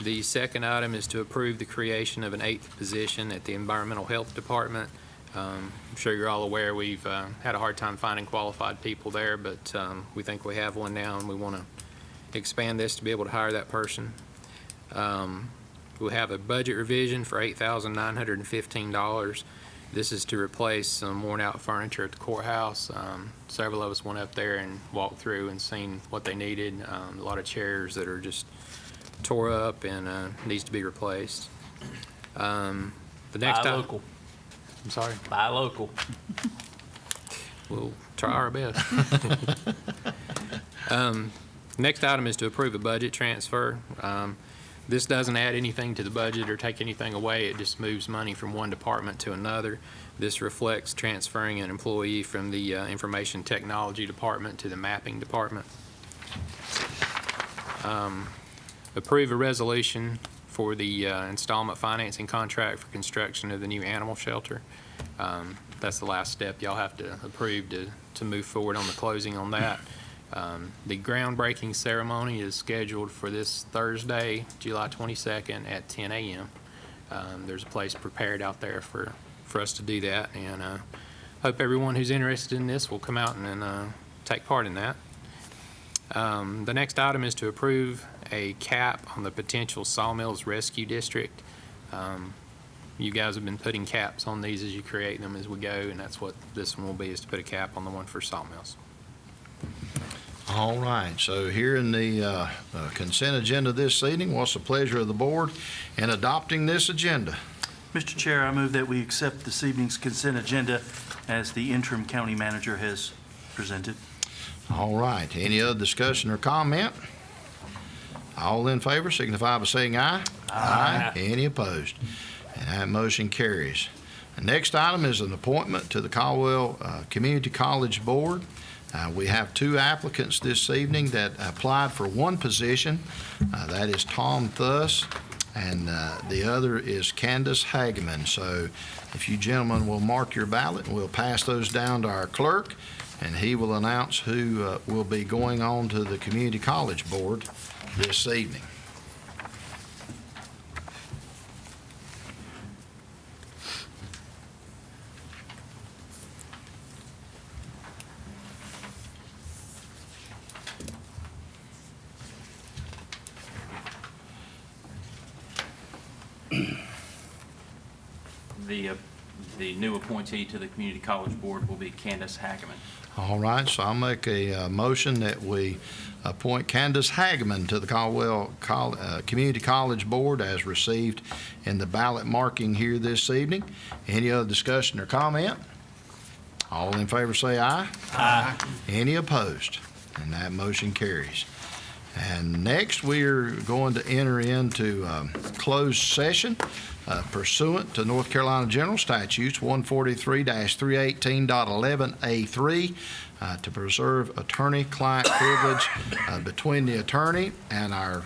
The second item is to approve the creation of an 8th position at the Environmental Health Department. I'm sure you're all aware we've had a hard time finding qualified people there, but we think we have one now, and we want to expand this to be able to hire that person. We'll have a budget revision for $8,915. This is to replace some worn-out furniture at the courthouse. Several of us went up there and walked through and seen what they needed. A lot of chairs that are just tore up and needs to be replaced. The next Buy local. I'm sorry? Buy local. We'll try our best. Next item is to approve a budget transfer. This doesn't add anything to the budget or take anything away. It just moves money from one department to another. This reflects transferring an employee from the Information Technology Department to the Mapping Department. Approve a resolution for the installment financing contract for construction of the new animal shelter. That's the last step y'all have to approve to move forward on the closing on that. The groundbreaking ceremony is scheduled for this Thursday, July 22nd at 10 a.m. There's a place prepared out there for us to do that, and hope everyone who's interested in this will come out and take part in that. The next item is to approve a cap on the potential Sawmills Rescue District. You guys have been putting caps on these as you create them as we go, and that's what this one will be, is to put a cap on the one for Sawmills. All right, so here in the consent agenda this evening, what's the pleasure of the board in adopting this agenda? Mr. Chair, I move that we accept this evening's consent agenda as the interim county manager has presented. All right, any other discussion or comment? All in favor signify by saying aye. Aye. Any opposed? And that motion carries. The next item is an appointment to the Caldwell Community College Board. We have two applicants this evening that applied for one position. That is Tom Thuss, and the other is Candace Hageman. So if you gentlemen will mark your ballot, and we'll pass those down to our clerk, and he will announce who will be going on to the Community College Board this evening. The new appointee to the Community College Board will be Candace Hageman. All right, so I'll make a motion that we appoint Candace Hageman to the Caldwell Community College Board as received in the ballot marking here this evening. Any other discussion or comment? All in favor say aye. Aye. Any opposed? And that motion carries. And next, we are going to enter into closed session pursuant to North Carolina General Statutes 143-318.11A3 to preserve attorney-client privilege between the attorney and our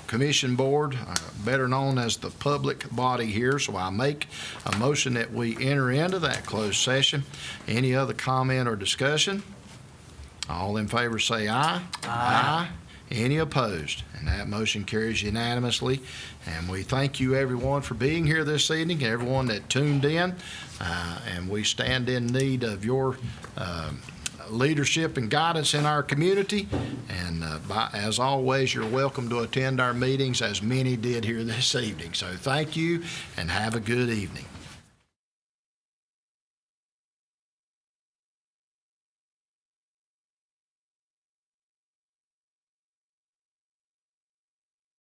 commission board, better known as the public body here. So I make a motion that we enter into that closed session. Any other comment or discussion? All in favor say aye. Aye. Any opposed? And that motion carries unanimously. And we thank you, everyone, for being here this evening, everyone that tuned in. And we stand in need of your leadership and guidance in our community. And as always, you're welcome to attend our meetings, as many did here this evening. So thank you, and have a good evening.